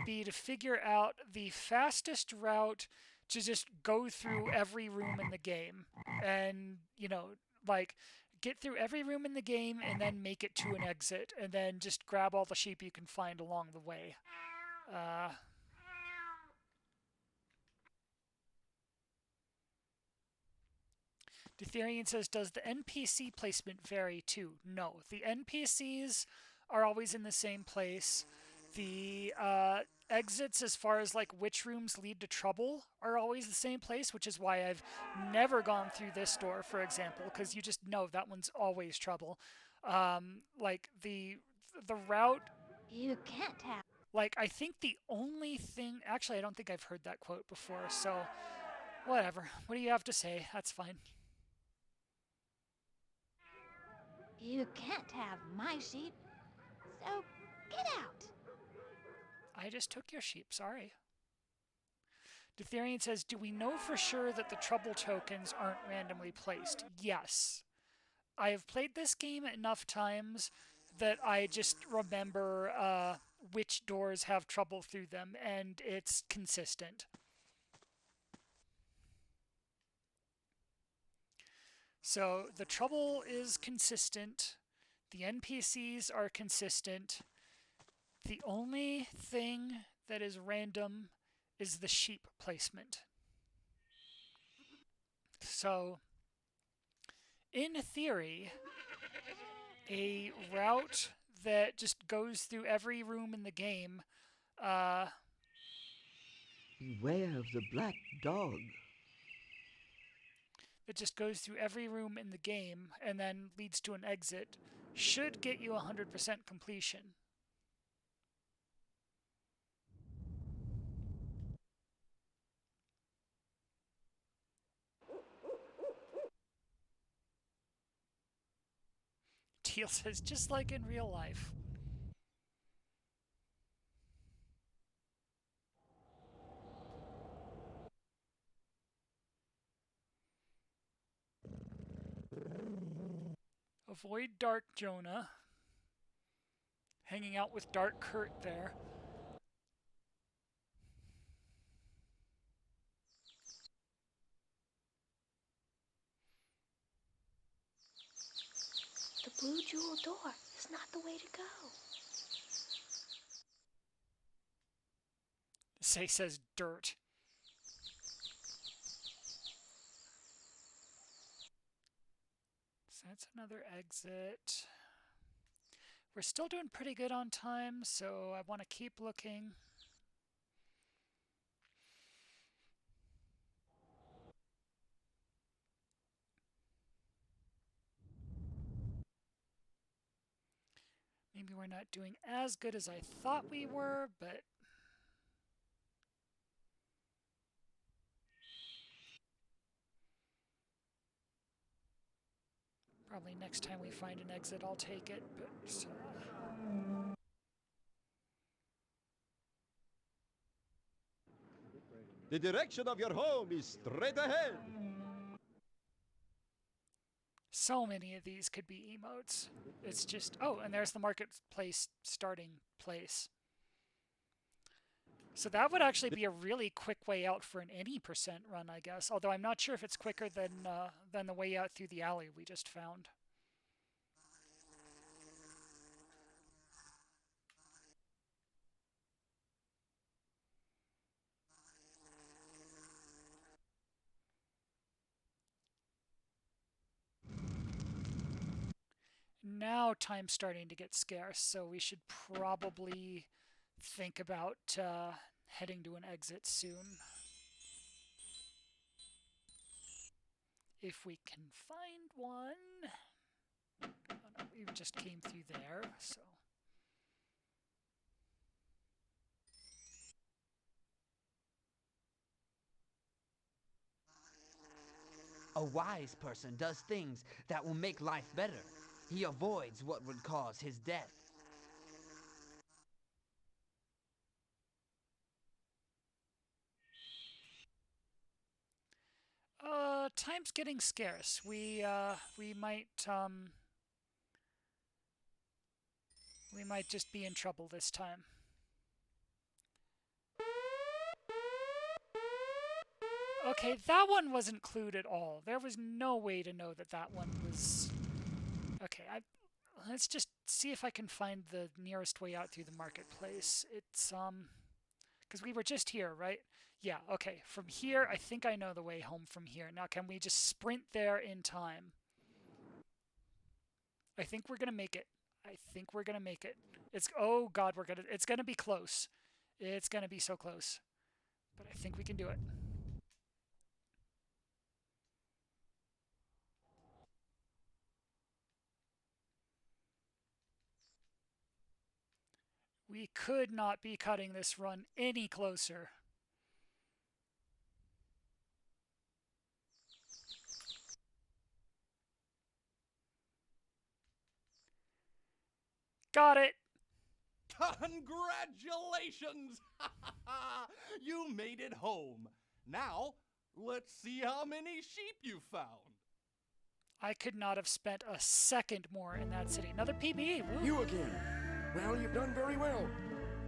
be to figure out the fastest route to just go through every room in the game, and you know, like get through every room in the game and then make it to an exit, and then just grab all the sheep you can find along the way. Detherian says, does the NPC placement vary too? No, the NPCs are always in the same place. The exits, as far as like which rooms lead to trouble, are always the same place, which is why I've never gone through this door, for example, because you just know that one's always trouble. Like the route. You can't have. Like, I think the only thing. Actually, I don't think I've heard that quote before, so whatever. What do you have to say? That's fine. You can't have my sheep, so get out. I just took your sheep, sorry. Detherian says, do we know for sure that the trouble tokens aren't randomly placed? Yes. I have played this game enough times that I just remember which doors have trouble through them, and it's consistent. So the trouble is consistent. The NPCs are consistent. The only thing that is random is the sheep placement. So, in theory, a route that just goes through every room in the game. Beware of the black dog. That just goes through every room in the game and then leads to an exit should get you 100% completion. Teal says, just like in real life. Avoid Dark Jonah. Hanging out with Dark Kurt there. The blue jewel door is not the way to go. Say says dirt. So that's another exit. We're still doing pretty good on time, so I want to keep looking. Maybe we're not doing as good as I thought we were, but probably next time we find an exit, I'll take it. But The direction of your home is straight ahead. So many of these could be emotes. It's just, oh, and there's the marketplace starting place. So that would actually be a really quick way out for an any percent run, I guess. Although I'm not sure if it's quicker than the way out through the alley we just found. now time's starting to get scarce, so we should probably think about heading to an exit soon. If we can find one. Oh no, we just came through there, so. A wise person does things that will make life better. He avoids what would cause his death. Time's getting scarce. We might just be in trouble this time. Okay, that one wasn't clued at all. There was no way to know that that one was... Okay, let's just see if I can find the nearest way out through the marketplace. It's, because we were just here, right? Yeah, okay. From here, I think I know the way home from here. Now, can we just sprint there in time? I think we're gonna make it. I think we're gonna make it. Oh God, it's gonna be close. It's gonna be so close. But I think we can do it. We could not be cutting this run any closer. Got it! Congratulations! You made it home. Now, let's see how many sheep you found. I could not have spent a second more in that city. Another PB. Woo. You again. Well, you've done very well.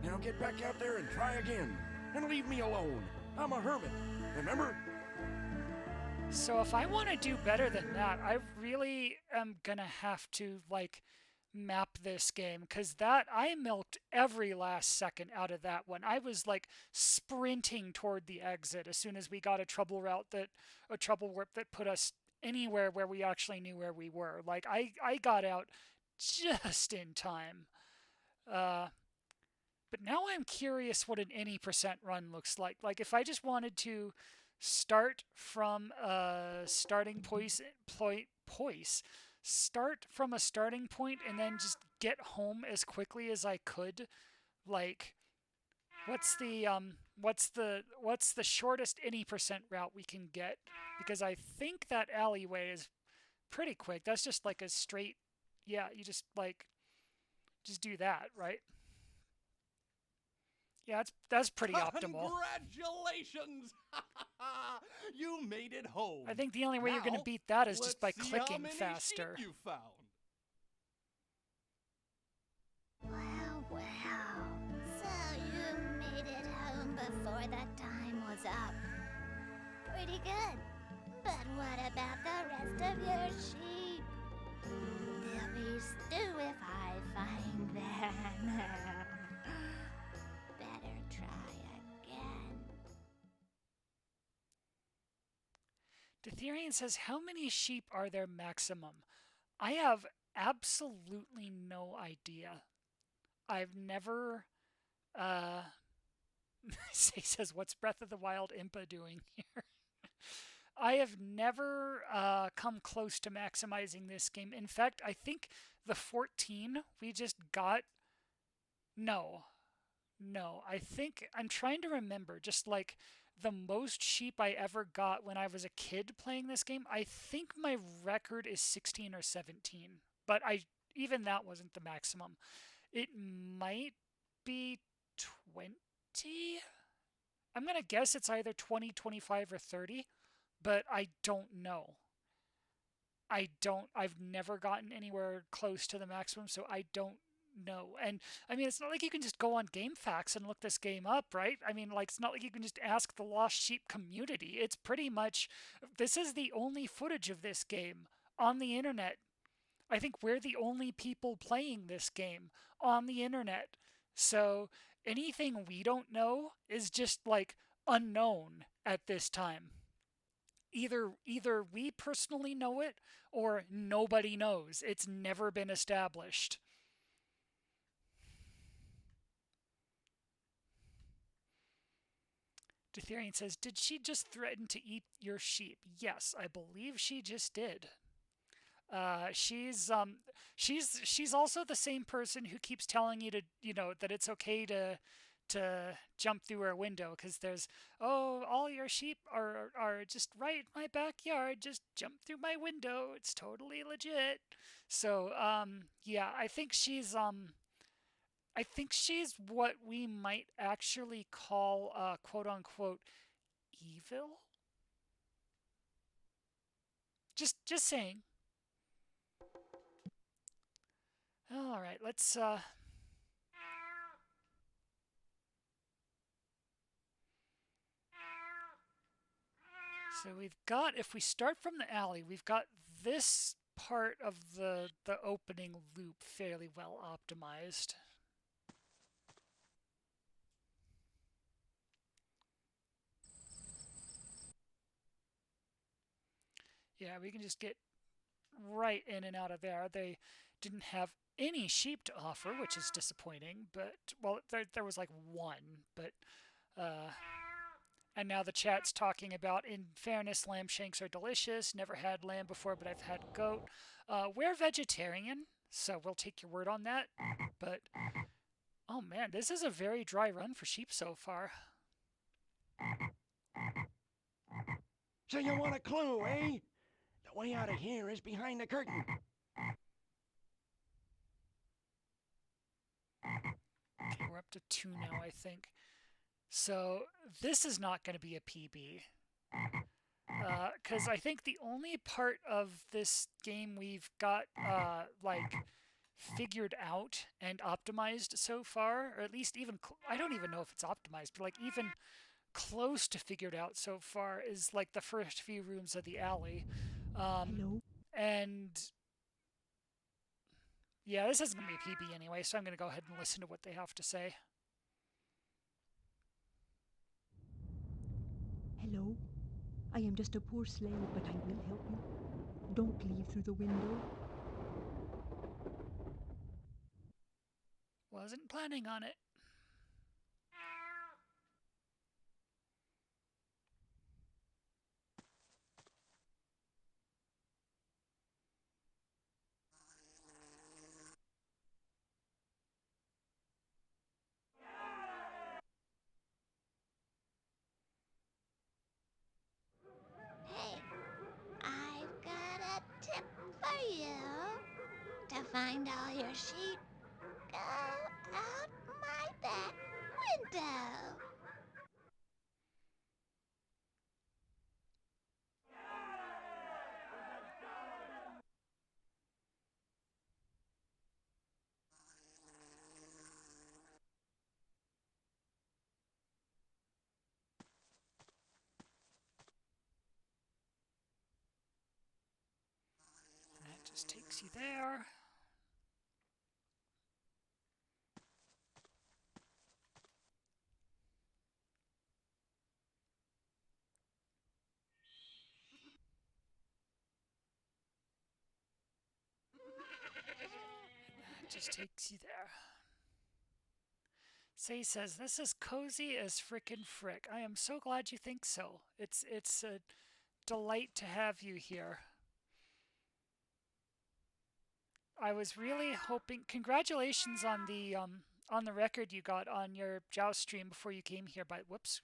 Now get back out there and try again. And leave me alone. I'm a hermit, remember? So if I want to do better than that, I really am gonna have to, like, map this game, because that I milked every last second out of that one. I was like sprinting toward the exit as soon as we got a trouble warp that put us anywhere where we actually knew where we were. Like I got out just in time. But now I'm curious what an any percent run looks like. Like if I just wanted to start from a starting start from a starting point and then just get home as quickly as I could. Like, what's the shortest any percent route we can get? Because I think that alleyway is pretty quick. That's just like a straight, yeah, you just do that, right? Yeah, that's pretty optimal. Congratulations! You made it home. I think the only way you're going to beat that is just by clicking faster. You found. Well. So you made it home before the time was up. Pretty good. But what about the rest of your sheep? They'll be stew if I find them. Better try again. Detherian says, how many sheep are there maximum? I have absolutely no idea. I've never, he says, what's Breath of the Wild Impa doing here? I have never come close to maximizing this game. In fact, I think the 14 we just got, no, I think, I'm trying to remember, just like the most sheep I ever got when I was a kid playing this game, I think my record is 16 or 17, but even that wasn't the maximum. It might be 20? I'm going to guess it's either 20, 25, or 30, but I don't know. I've never gotten anywhere close to the maximum, so I don't know. And I mean, it's not like you can just go on GameFAQs and look this game up, right? I mean, like, it's not like you can just ask the Lost Sheep community. It's pretty much, this is the only footage of this game on the internet. I think we're the only people playing this game on the internet. So anything we don't know is just like unknown at this time. either we personally know it or nobody knows. It's never been established. Detherian says, did she just threaten to eat your sheep? Yes, I believe she just did. She's also the same person who keeps telling you to, that it's okay to jump through her window because there's, oh, all your sheep are just right in my backyard. Just jump through my window. It's totally legit. So yeah, I think she's what we might actually call quote unquote evil. Just saying. All right, let's so we've got, if we start from the alley, we've got this part of the opening loop fairly well optimized. Yeah, we can just get right in and out of there. They didn't have any sheep to offer, which is disappointing, but, well, there was like one, but, and now the chat's talking about, in fairness, lamb shanks are delicious. Never had lamb before, but I've had goat. We're vegetarian, so we'll take your word on that, but, oh man, this is a very dry run for sheep so far. So you want a clue, eh? The way out of here is behind the curtain. Okay, we're up to 2 now, I think. So this is not going to be a PB. Because I think the only part of this game we've got, like, figured out and optimized so far, or at least even, I don't even know if it's optimized, but like even close to figured out so far is like the first few rooms of the alley. Hello? And yeah, this isn't going to be a PB anyway, so I'm going to go ahead and listen to what they have to say. Hello? I am just a poor slave, but I will help you. Don't leave through the window. Wasn't planning on it. Hey, I've got a tip for you. To find all your sheep, go out my back window. That just takes you there. That just takes you there. Say says, this is cozy as frickin' frick. I am so glad you think so. It's a delight to have you here. I was really hoping, congratulations on the record you got on your Joust stream before you came here by, whoops,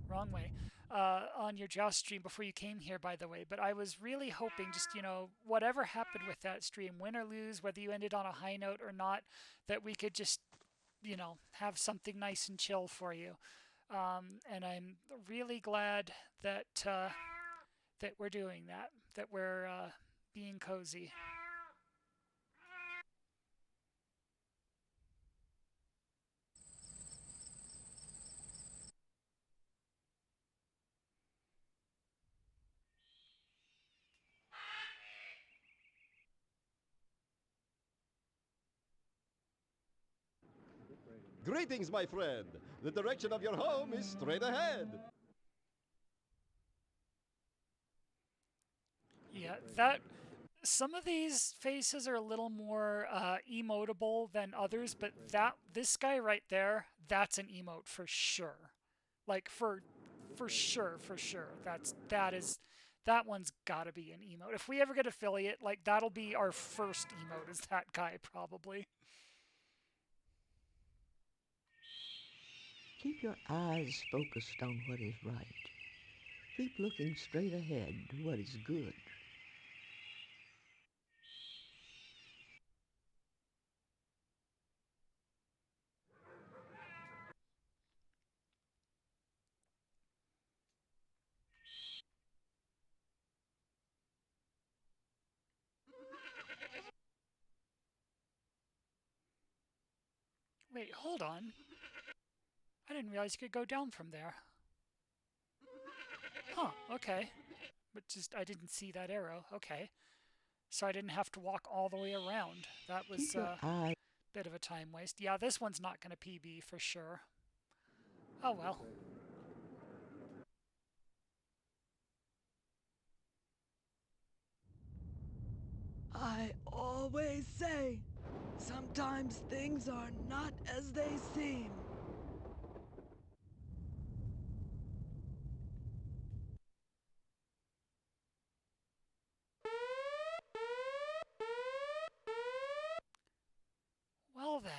wrong way, on your Joust stream before you came here, by the way. But I was really hoping, just, whatever happened with that stream, win or lose, whether you ended on a high note or not, that we could just, have something nice and chill for you. And I'm really glad that that we're doing that we're being cozy. Greetings, my friend. The direction of your home is straight ahead. Yeah, some of these faces are a little more emotable than others, but this guy right there, that's an emote for sure. Like for sure, for sure. That one's got to be an emote. If we ever get affiliate, like that'll be our first emote is that guy probably. Keep your eyes focused on what is right. Keep looking straight ahead to what is good. Wait, hold on. I didn't realize you could go down from there. Huh, okay. But just I didn't see that arrow. Okay. So I didn't have to walk all the way around. That was a bit of a time waste. Yeah, this one's not going to PB for sure. Oh well. I always say, sometimes things are not as they seem. Well then.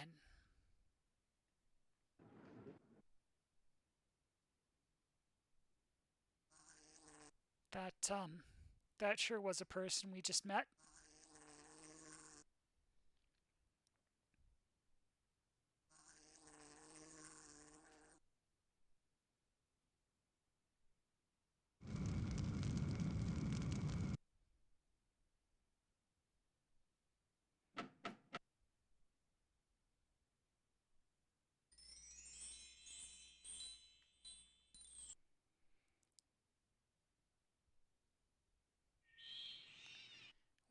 That sure was a person we just met.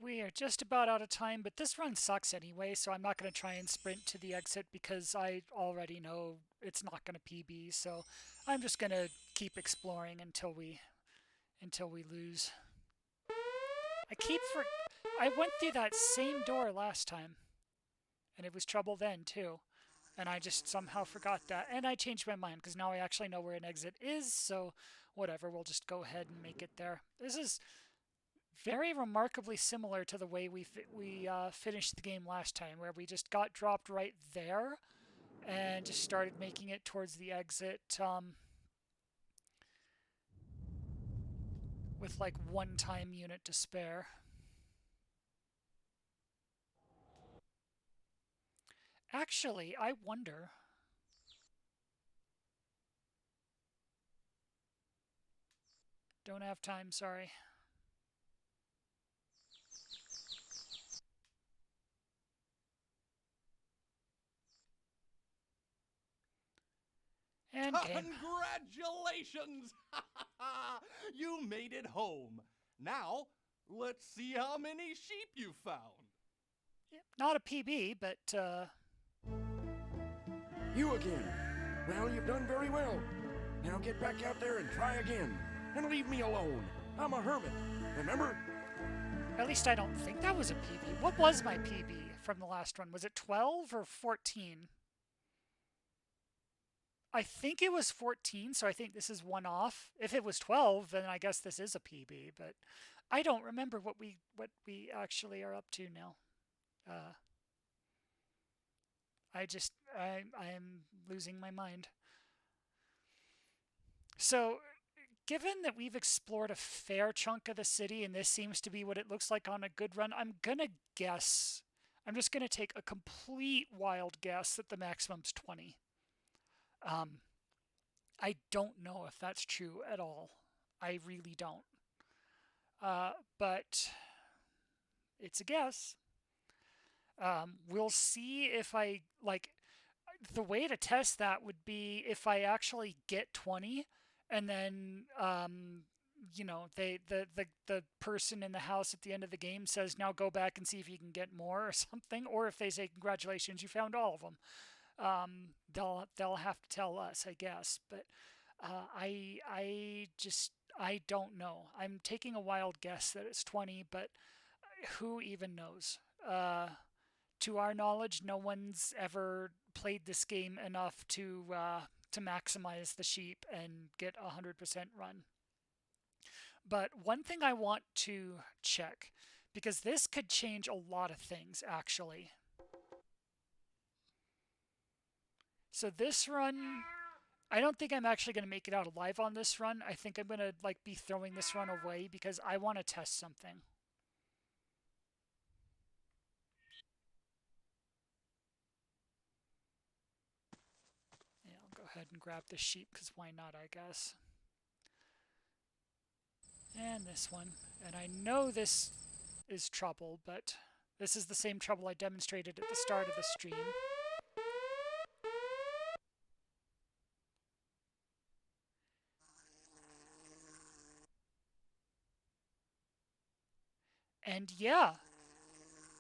We are just about out of time, but this run sucks anyway, so I'm not going to try and sprint to the exit because I already know it's not going to PB, so I'm just going to keep exploring until we lose. I went through that same door last time, and it was trouble then too, and I just somehow forgot that, and I changed my mind because now I actually know where an exit is, so whatever, we'll just go ahead and make it there. This is very remarkably similar to the way we finished the game last time, where we just got dropped right there and just started making it towards the exit with like one time unit to spare. Actually, I wonder. Don't have time, sorry. And game. Congratulations! You made it home. Now, let's see how many sheep you found. Not a PB, but You again. Well, you've done very well. Now get back out there and try again. And leave me alone. I'm a hermit, remember? At least I don't think that was a PB. What was my PB from the last one? Was it 12 or 14? I think it was 14, so I think this is one off. If it was 12, then I guess this is a PB, but I don't remember what we actually are up to now. I'm losing my mind. So, given that we've explored a fair chunk of the city, and this seems to be what it looks like on a good run, I'm gonna guess. I'm just gonna take a complete wild guess that the maximum's 20. I don't know if that's true at all. I really don't. But it's a guess. We'll see if I, like, the way to test that would be if I actually get 20 and then, you know, the person in the house at the end of the game says, now go back and see if you can get more or something. Or if they say, congratulations, you found all of them. They'll have to tell us, I guess. But I I don't know. I'm taking a wild guess that it's 20, but who even knows? To our knowledge, no one's ever played this game enough to maximize the sheep and get a 100% run. But one thing I want to check, because this could change a lot of things, actually. So this run, I don't think I'm actually going to make it out alive on this run. I think I'm going to be throwing this run away because I want to test something. Yeah, I'll go ahead and grab the sheep because why not, I guess. And this one. And I know this is trouble, but this is the same trouble I demonstrated at the start of the stream. And yeah,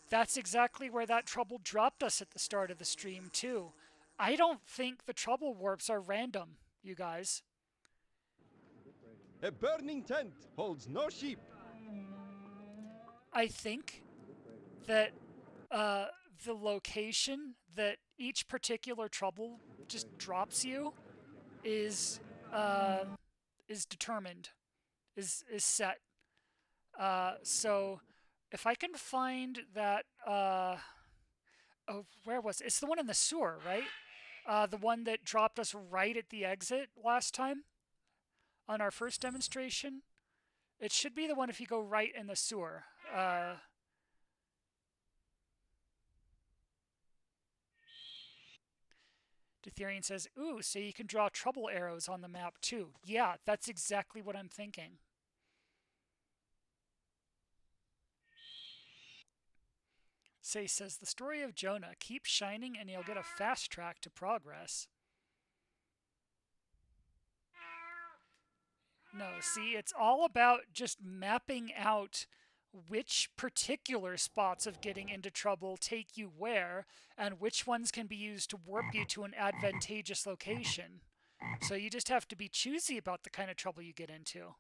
that's exactly where that trouble dropped us at the start of the stream too. I don't think the trouble warps are random, you guys. A burning tent holds no sheep. I think that the location that each particular trouble just drops you is determined, is set. So if I can find that, oh, where was it? It's the one in the sewer, right? The one that dropped us right at the exit last time on our first demonstration. It should be the one if you go right in the sewer. Detherian says, ooh, so you can draw trouble arrows on the map too. Yeah, that's exactly what I'm thinking. Say says, the story of Jonah. Keep shining and you'll get a fast track to progress. No, see, it's all about just mapping out which particular spots of getting into trouble take you where, and which ones can be used to warp you to an advantageous location. So you just have to be choosy about the kind of trouble you get into.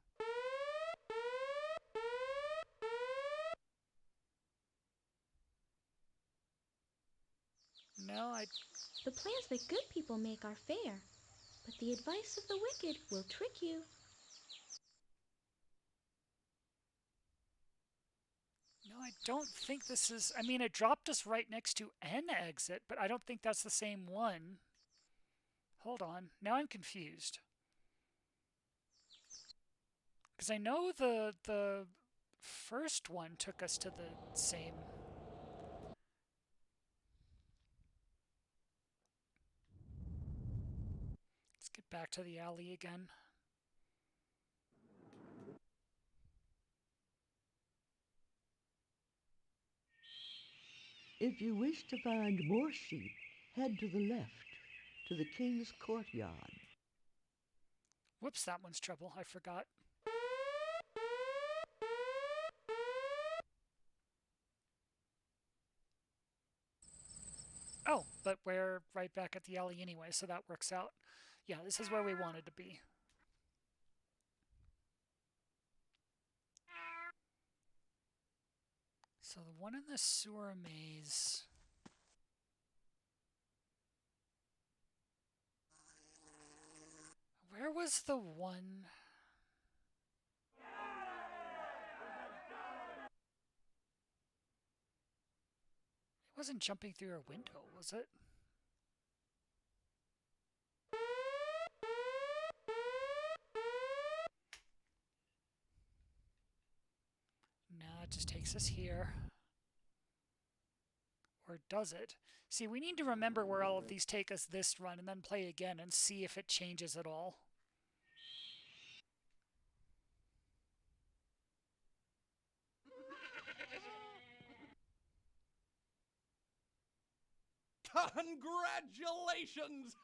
No, The plans that good people make are fair, but the advice of the wicked will trick you. No, I don't think this is... I mean, it dropped us right next to an exit, but I don't think that's the same one. Hold on. Now I'm confused. Because I know the first one took us to the same... Let's get back to the alley again. If you wish to find more sheep, head to the left, to the king's courtyard. Whoops, that one's trouble. I forgot. Oh, but we're right back at the alley anyway, so that works out. Yeah, this is where we wanted to be. So the one in the sewer maze... Where was the one... It wasn't jumping through a window, was it? No, it just takes us here. Or does it? See, we need to remember where all of these take us this run and then play again and see if it changes at all. Congratulations!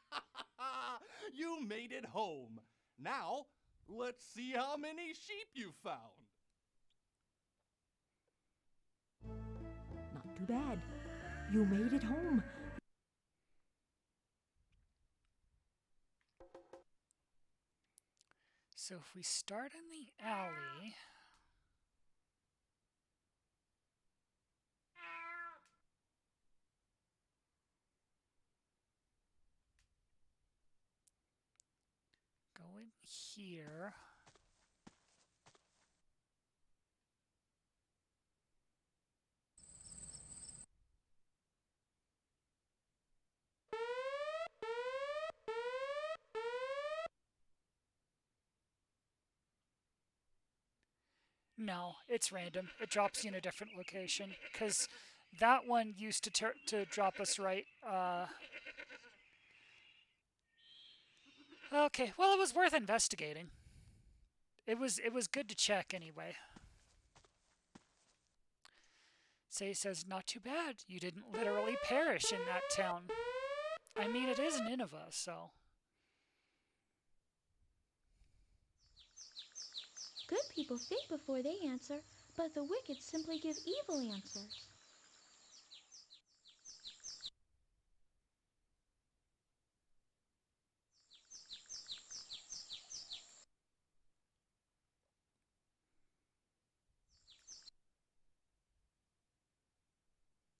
You made it home. Now, let's see how many sheep you found. Not too bad. You made it home. So if we start in the alley... Go in here. No, it's random. It drops you in a different location, because that one used to drop us right. Okay, well, it was worth investigating. It was good to check anyway. Say says, not too bad. You didn't literally perish in that town. I mean, it is Nineveh, so... Good people think before they answer, but the wicked simply give evil answers.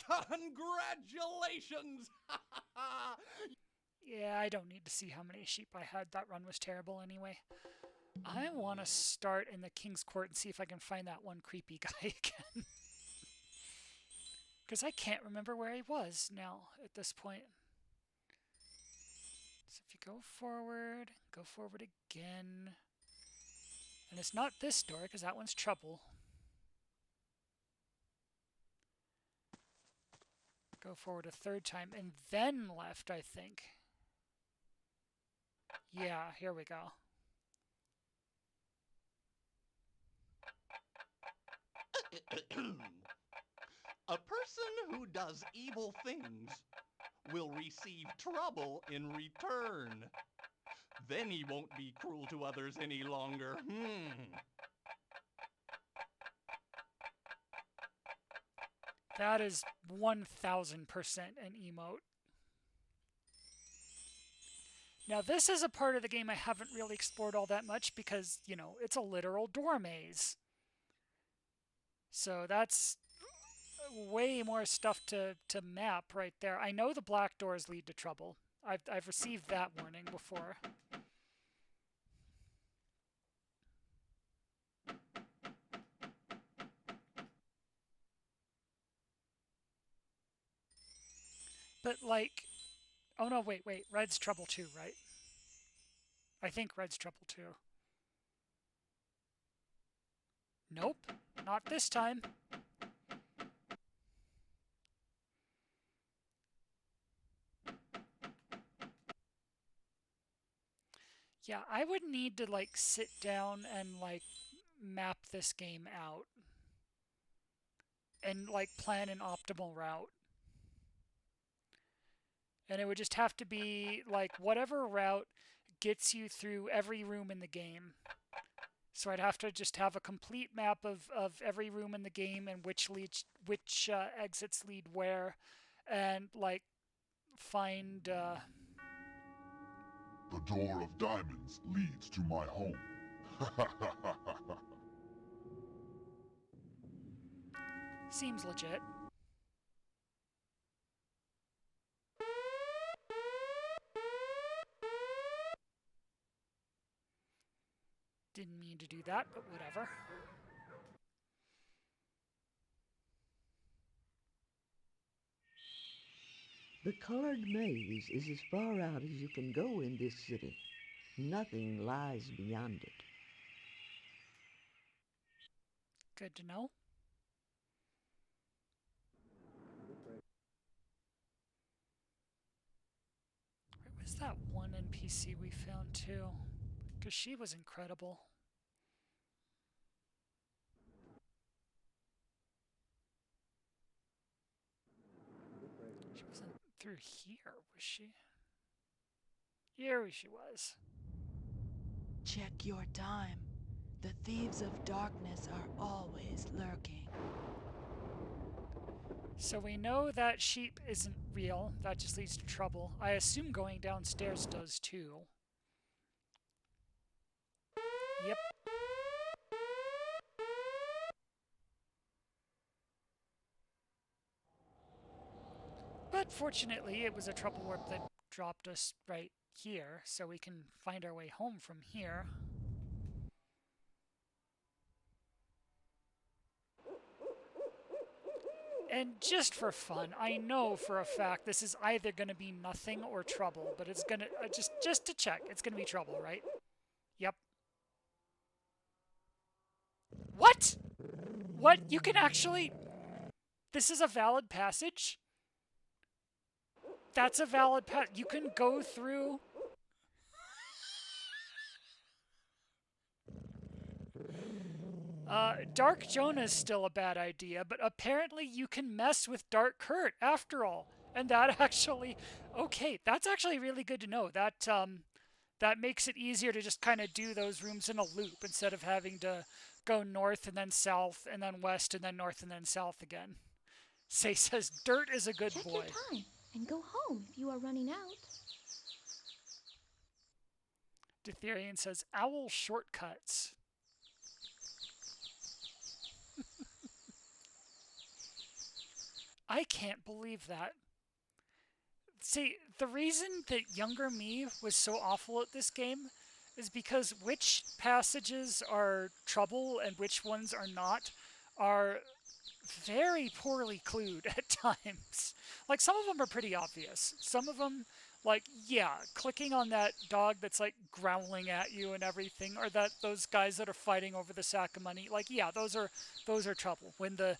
Congratulations! Yeah, I don't need to see how many sheep I had. That run was terrible anyway. I want to start in the King's Court and see if I can find that one creepy guy again. Because I can't remember where he was now at this point. So if you go forward again. And it's not this door, because that one's trouble. Go forward a third time, and then left, I think. Yeah, here we go. A person who does evil things will receive trouble in return. Then he won't be cruel to others any longer. That is 1000% an emote. Now this is a part of the game I haven't really explored all that much because, you know, it's a literal door maze. So that's way more stuff to map right there. I know the black doors lead to trouble. I've received that warning before. But like, oh no, wait, Red's trouble too, right? I think Red's trouble too. Nope, not this time. Yeah, I would need to like sit down and like map this game out and like plan an optimal route. And it would just have to be like whatever route gets you through every room in the game. So I'd have to just have a complete map of every room in the game and which exits lead where, and like find... The door of diamonds leads to my home. Seems legit. Didn't mean to do that, but whatever. The colored maze is as far out as you can go in this city. Nothing lies beyond it. Good to know. Where was that one NPC we found too? Because she was incredible. She wasn't through here, was she? Here she was. Check your time. The thieves of darkness are always lurking. So we know that sheep isn't real. That just leads to trouble. I assume going downstairs does too. Yep. But fortunately, it was a trouble warp that dropped us right here, so we can find our way home from here. And just for fun, I know for a fact this is either going to be nothing or trouble, but it's going to, just to check, it's going to be trouble, right? Yep. What? What? You can actually... This is a valid passage? That's a valid passage. You can go through... Dark Jonah is still a bad idea, but apparently you can mess with Dark Kurt after all. And that actually... Okay, that's actually really good to know. That makes it easier to just kind of do those rooms in a loop instead of having to go north and then south and then west and then north and then south again. Say says, Dirt is a good Check boy. your time and go home if you are running out. Ditherian says, Owl shortcuts. I can't believe that. See, the reason that younger me was so awful at this game is because which passages are trouble and which ones are not are very poorly clued at times. Like, some of them are pretty obvious. Some of them, like, yeah, clicking on that dog that's, like, growling at you and everything, or those guys that are fighting over the sack of money, like, yeah, those are trouble. When that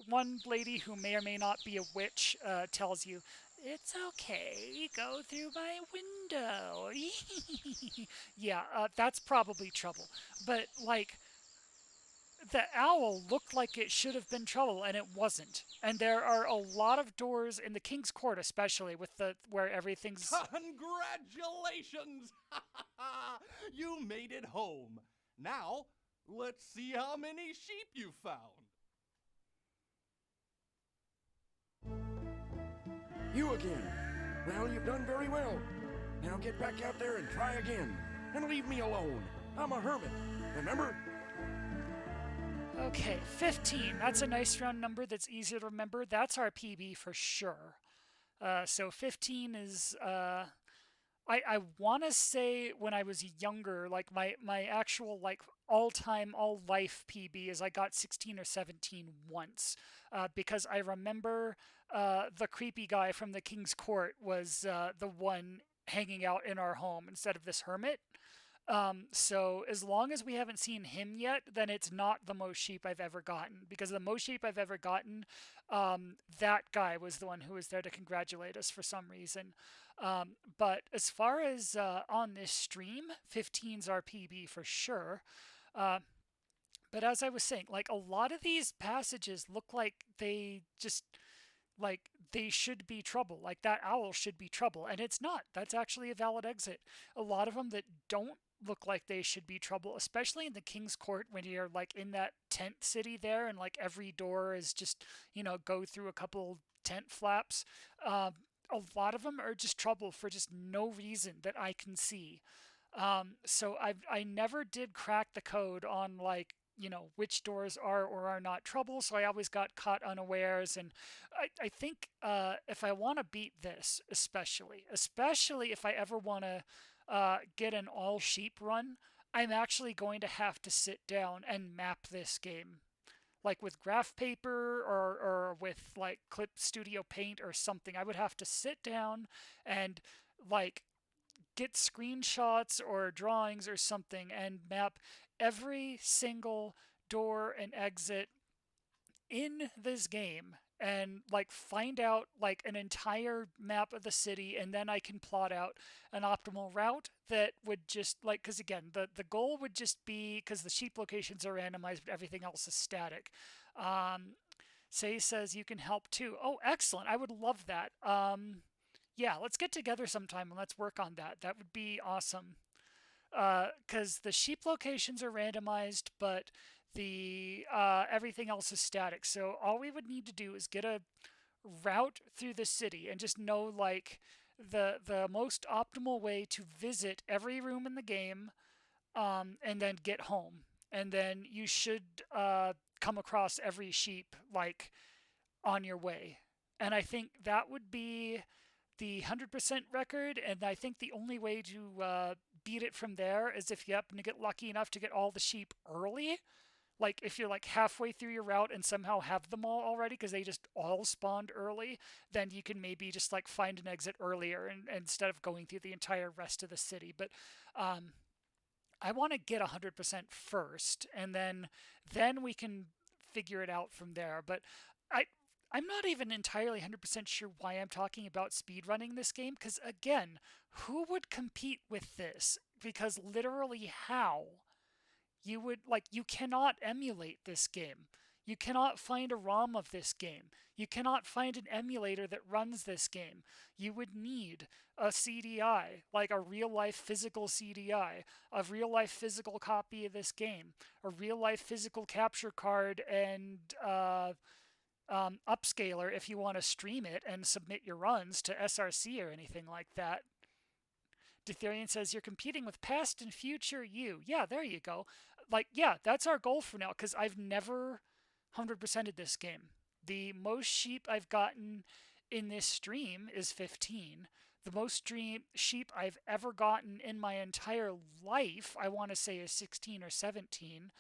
one lady who may or may not be a witch tells you, it's okay, go through my window. Yeah, that's probably trouble. But, like, the owl looked like it should have been trouble, and it wasn't. And there are a lot of doors in the King's Court, especially with where everything's... Congratulations! You made it home. Now, let's see how many sheep you found. You again. Well, you've done very well. Now get back out there and try again. And leave me alone. I'm a hermit. Remember? Okay, 15. That's a nice round number that's easy to remember. That's our PB for sure. So 15 is... I want to say when I was younger, like my actual like all-time, all-life PB is I got 16 or 17 once. Because I remember the creepy guy from the King's Court was the one hanging out in our home instead of this hermit. So as long as we haven't seen him yet, then it's not the most sheep I've ever gotten. Because the most sheep I've ever gotten, that guy was the one who was there to congratulate us for some reason. But as far as on this stream, 15's our PB for sure. But as I was saying, like a lot of these passages look like they just... like they should be trouble, like that owl should be trouble, and it's not. That's actually a valid exit. A lot of them that don't look like they should be trouble, especially in the King's Court when you're like in that tent city there and like every door is just, you know, go through a couple tent flaps. A lot of them are just trouble for just no reason that I can see. So I never did crack the code on like, you know, which doors are or are not trouble, so I always got caught unawares. And I think if I want to beat this, especially if I ever want to get an all sheep run, I'm actually going to have to sit down and map this game, like with graph paper or with like Clip Studio Paint or something. I would have to sit down and like get screenshots or drawings or something and map every single door and exit in this game and like find out like an entire map of the city, and then I can plot out an optimal route that would just like, because again the goal would just be, because the sheep locations are randomized but everything else is static. Say says you can help too. Oh, excellent. I would love that. Yeah, let's get together sometime and let's work on that. That would be awesome. Because the sheep locations are randomized, but the everything else is static. So all we would need to do is get a route through the city and just know like the most optimal way to visit every room in the game, and then get home. And then you should come across every sheep like on your way. And I think that would be the 100% record. And I think the only way to beat it from there is if you happen to get lucky enough to get all the sheep early. Like if you're like halfway through your route and somehow have them all already because they just all spawned early, then you can maybe just like find an exit earlier and instead of going through the entire rest of the city. But I want to get 100% first, and then we can figure it out from there. But I'm not even entirely 100% sure why I'm talking about speedrunning this game, because again, who would compete with this? Because literally how? You cannot emulate this game. You cannot find a ROM of this game. You cannot find an emulator that runs this game. You would need a CDI, like a real-life physical CDI, a real-life physical copy of this game, a real-life physical capture card, and upscaler if you want to stream it and submit your runs to SRC or anything like that. Detherian says, you're competing with past and future you. Yeah, there you go. Like, yeah, that's our goal for now, because I've never 100%ed this game. The most sheep I've gotten in this stream is 15. The most sheep I've ever gotten in my entire life, I want to say, is 16 or 17.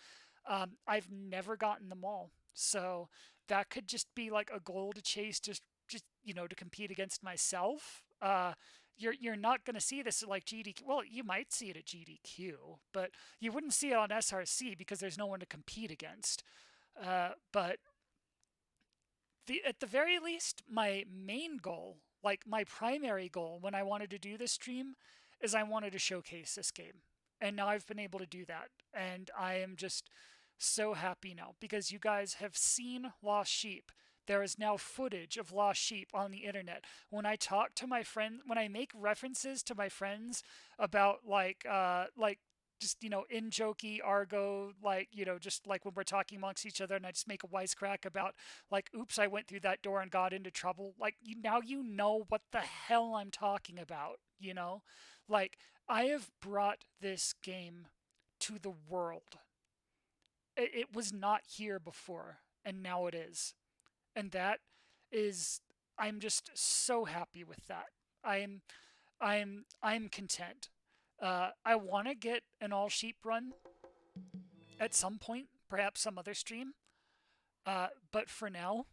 I've never gotten them all. So that could just be like a goal to chase, just to compete against myself. You're not going to see this at like GDQ. Well, you might see it at GDQ, but you wouldn't see it on SRC because there's no one to compete against. But at the very least, my main goal, like my primary goal when I wanted to do this stream, is I wanted to showcase this game. And now I've been able to do that. And I am just so happy now because you guys have seen Lost Sheep. There is now footage of lost sheep on the internet. When I talk to my friends, when I make references to my friends about just, in jokey argo, just like when we're talking amongst each other and I just make a wisecrack about like, oops, I went through that door and got into trouble. Like now you know what the hell I'm talking about, Like I have brought this game to the world. It was not here before, and now it is. And that is, I'm just so happy with that. I'm content. I want to get an all sheep run at some point, perhaps some other stream. But for now,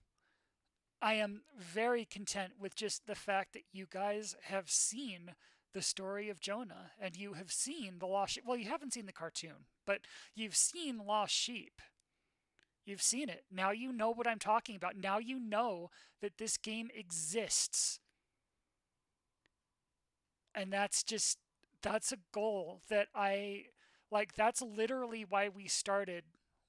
I am very content with just the fact that you guys have seen the story of Jonah and you have seen the lost sheep. Well, you haven't seen the cartoon, but you've seen Lost Sheep. You've seen it. Now you know what I'm talking about. Now you know that this game exists. And that's a goal that that's literally why we started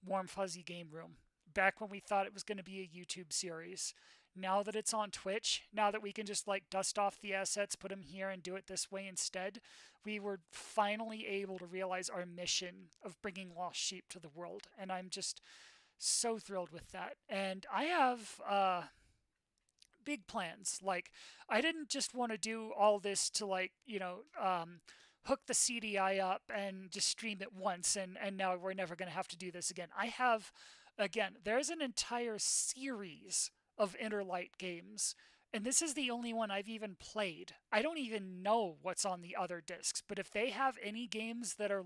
Warm Fuzzy Game Room, back when we thought it was going to be a YouTube series. Now that it's on Twitch, now that we can just dust off the assets, put them here and do it this way instead, we were finally able to realize our mission of bringing Lost Sheep to the world. And I'm just so thrilled with that. And I have big plans. Like, I didn't just want to do all this to hook the CDI up and just stream it once and now we're never going to have to do this again. There's an entire series of Interlight games, and this is the only one I've even played. I don't even know what's on the other discs, but if they have any games that are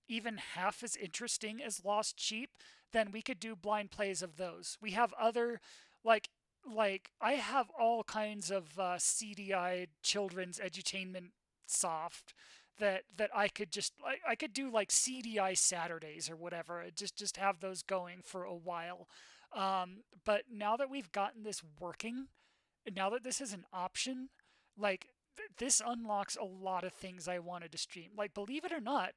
even half as interesting as Lost Sheep, then we could do blind plays of those. We have other, I have all kinds of CDI children's edutainment soft that I could just, I could do CDI Saturdays or whatever, just have those going for a while. But now that we've gotten this working, now that this is an option, this unlocks a lot of things I wanted to stream. Believe it or not,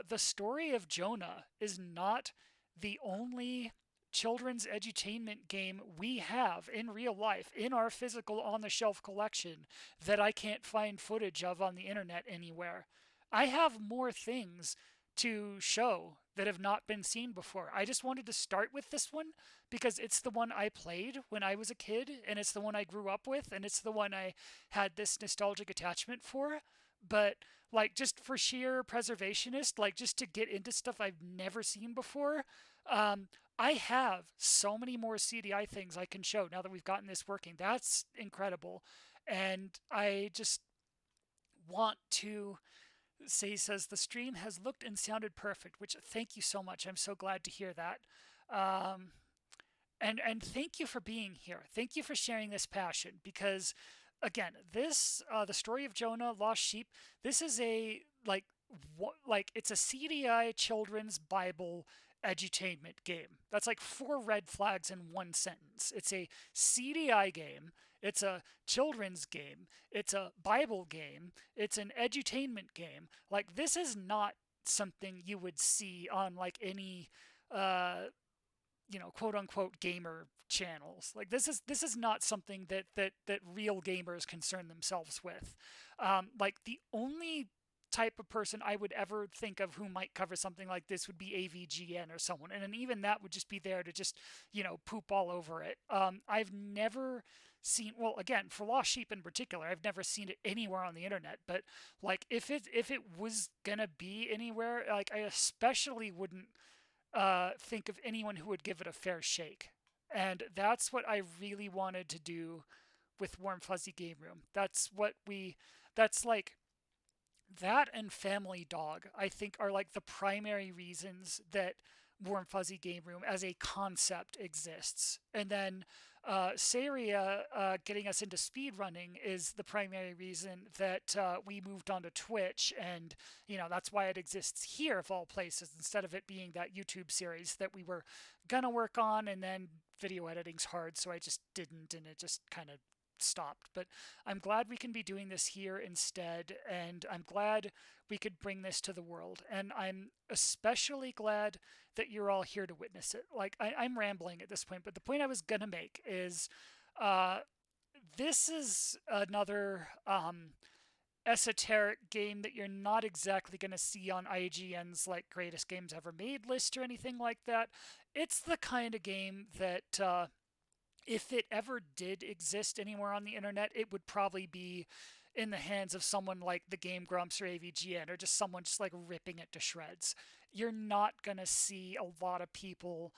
the Story of Jonah is not the only children's edutainment game we have in real life, in our physical on-the-shelf collection, that I can't find footage of on the internet anywhere. I have more things to show that have not been seen before. I just wanted to start with this one because it's the one I played when I was a kid, and it's the one I grew up with, and it's the one I had this nostalgic attachment for. But like, just for sheer preservationist, like, just to get into stuff I've never seen before, I have so many more CDI things I can show now that we've gotten this working. That's incredible. And I just want to say, says the stream has looked and sounded perfect, which thank you so much. I'm so glad to hear that. And thank you for being here. Thank you for sharing this passion, because again, this the Story of Jonah, Lost Sheep, this is a like it's a CDI children's Bible edutainment game. That's like 4 red flags in one sentence. It's a CDI game, it's a children's game, it's a Bible game, it's an edutainment game. Like, this is not something you would see on like any quote unquote gamer channels. Like, this is not something that real gamers concern themselves with. Like, the only type of person I would ever think of who might cover something like this would be AVGN or someone, and then even that would just be there to just poop all over it. I've never seen, well, again, for Lost Sheep in particular, I've never seen it anywhere on the internet. But like, if it was gonna be anywhere, like, I especially wouldn't think of anyone who would give it a fair shake. And that's what I really wanted to do with Warm Fuzzy Game Room. That's like, that and Family Dog, I think, are like the primary reasons that Warm Fuzzy Game Room as a concept exists. And then Seiria getting us into speedrunning is the primary reason that we moved on to Twitch, and that's why it exists here of all places, instead of it being that YouTube series that we were gonna work on, and then video editing's hard, so I just didn't, and it just kind of stopped. But I'm glad we can be doing this here instead, and I'm glad we could bring this to the world, and I'm especially glad that you're all here to witness it. Like, I'm rambling at this point, but the point I was gonna make is this is another esoteric game that you're not exactly going to see on IGN's like greatest games ever made list or anything like that. It's the kind of game that if it ever did exist anywhere on the internet, it would probably be in the hands of someone like the Game Grumps or AVGN, or just someone just like ripping it to shreds. You're not going to see a lot of people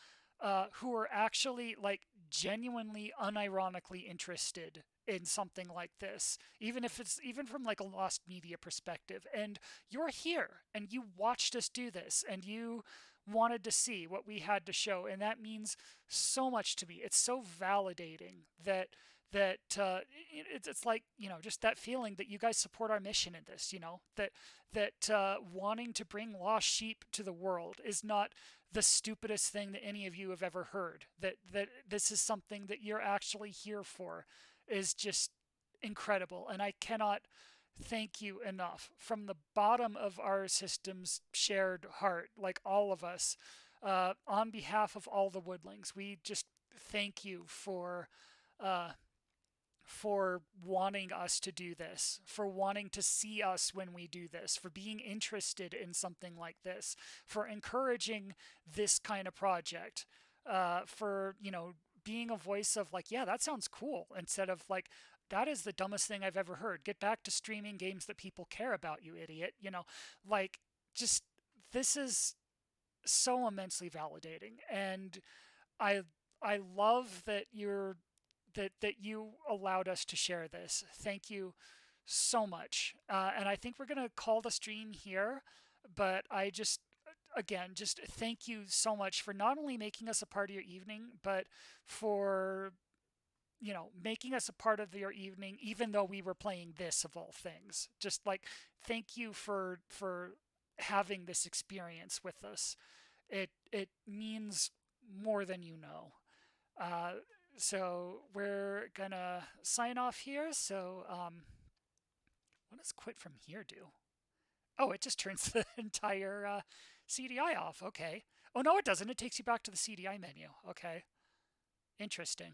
who are actually like genuinely unironically interested in something like this, even if it's even from like a lost media perspective. And you're here and you watched us do this, and you wanted to see what we had to show, and that means so much to me. It's so validating that it's like, just that feeling that you guys support our mission in this, that wanting to bring Lost Sheep to the world is not the stupidest thing that any of you have ever heard. That this is something that you're actually here for is just incredible, and I cannot thank you enough from the bottom of our system's shared heart, like all of us, on behalf of all the Woodlings. We just thank you for wanting us to do this, for wanting to see us when we do this, for being interested in something like this, for encouraging this kind of project, for being a voice of like, yeah, that sounds cool, instead of like, that is the dumbest thing I've ever heard. Get back to streaming games that people care about, you idiot. Like, just, this is so immensely validating, and I love that you allowed us to share this. Thank you so much. And I think we're gonna call the stream here, but I just, again, just thank you so much for not only making us a part of your evening, but for making us a part of your evening, even though we were playing this of all things. Just like, thank you for having this experience with us. It means more than you know. So we're gonna sign off here. So what does quit from here do? Oh, it just turns the entire CDI off. Okay. Oh, no, it doesn't. It takes you back to the CDI menu. Okay. Interesting.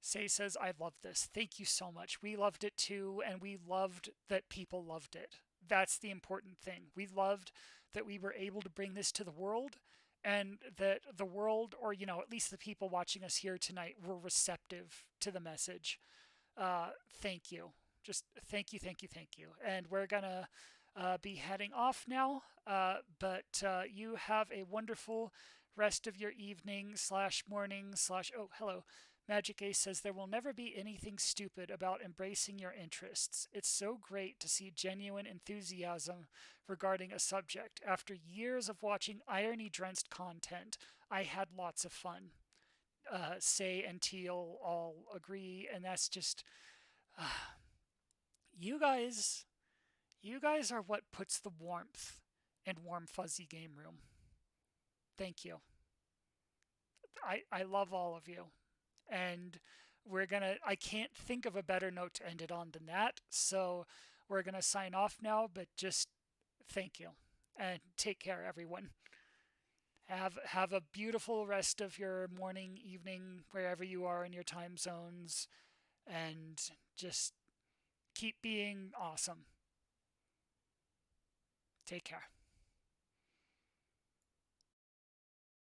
Say says, I love this. Thank you so much. We loved it too, and we loved that people loved it. That's the important thing. We loved that we were able to bring this to the world, and that the world, or at least the people watching us here tonight, were receptive to the message. Thank you. Just thank you, thank you, thank you. And we're gonna be heading off now, but you have a wonderful rest of your evening slash morning slash, oh, hello. Magic Ace says there will never be anything stupid about embracing your interests. It's so great to see genuine enthusiasm regarding a subject. After years of watching irony-drenched content, I had lots of fun. Say and Teal all agree, and that's just... you guys are what puts the warmth in Warm Fuzzy Game Room. Thank you. I love all of you. And I can't think of a better note to end it on than that. So we're gonna sign off now, but just thank you. And take care, everyone. Have a beautiful rest of your morning, evening, wherever you are in your time zones. And just keep being awesome. Take care.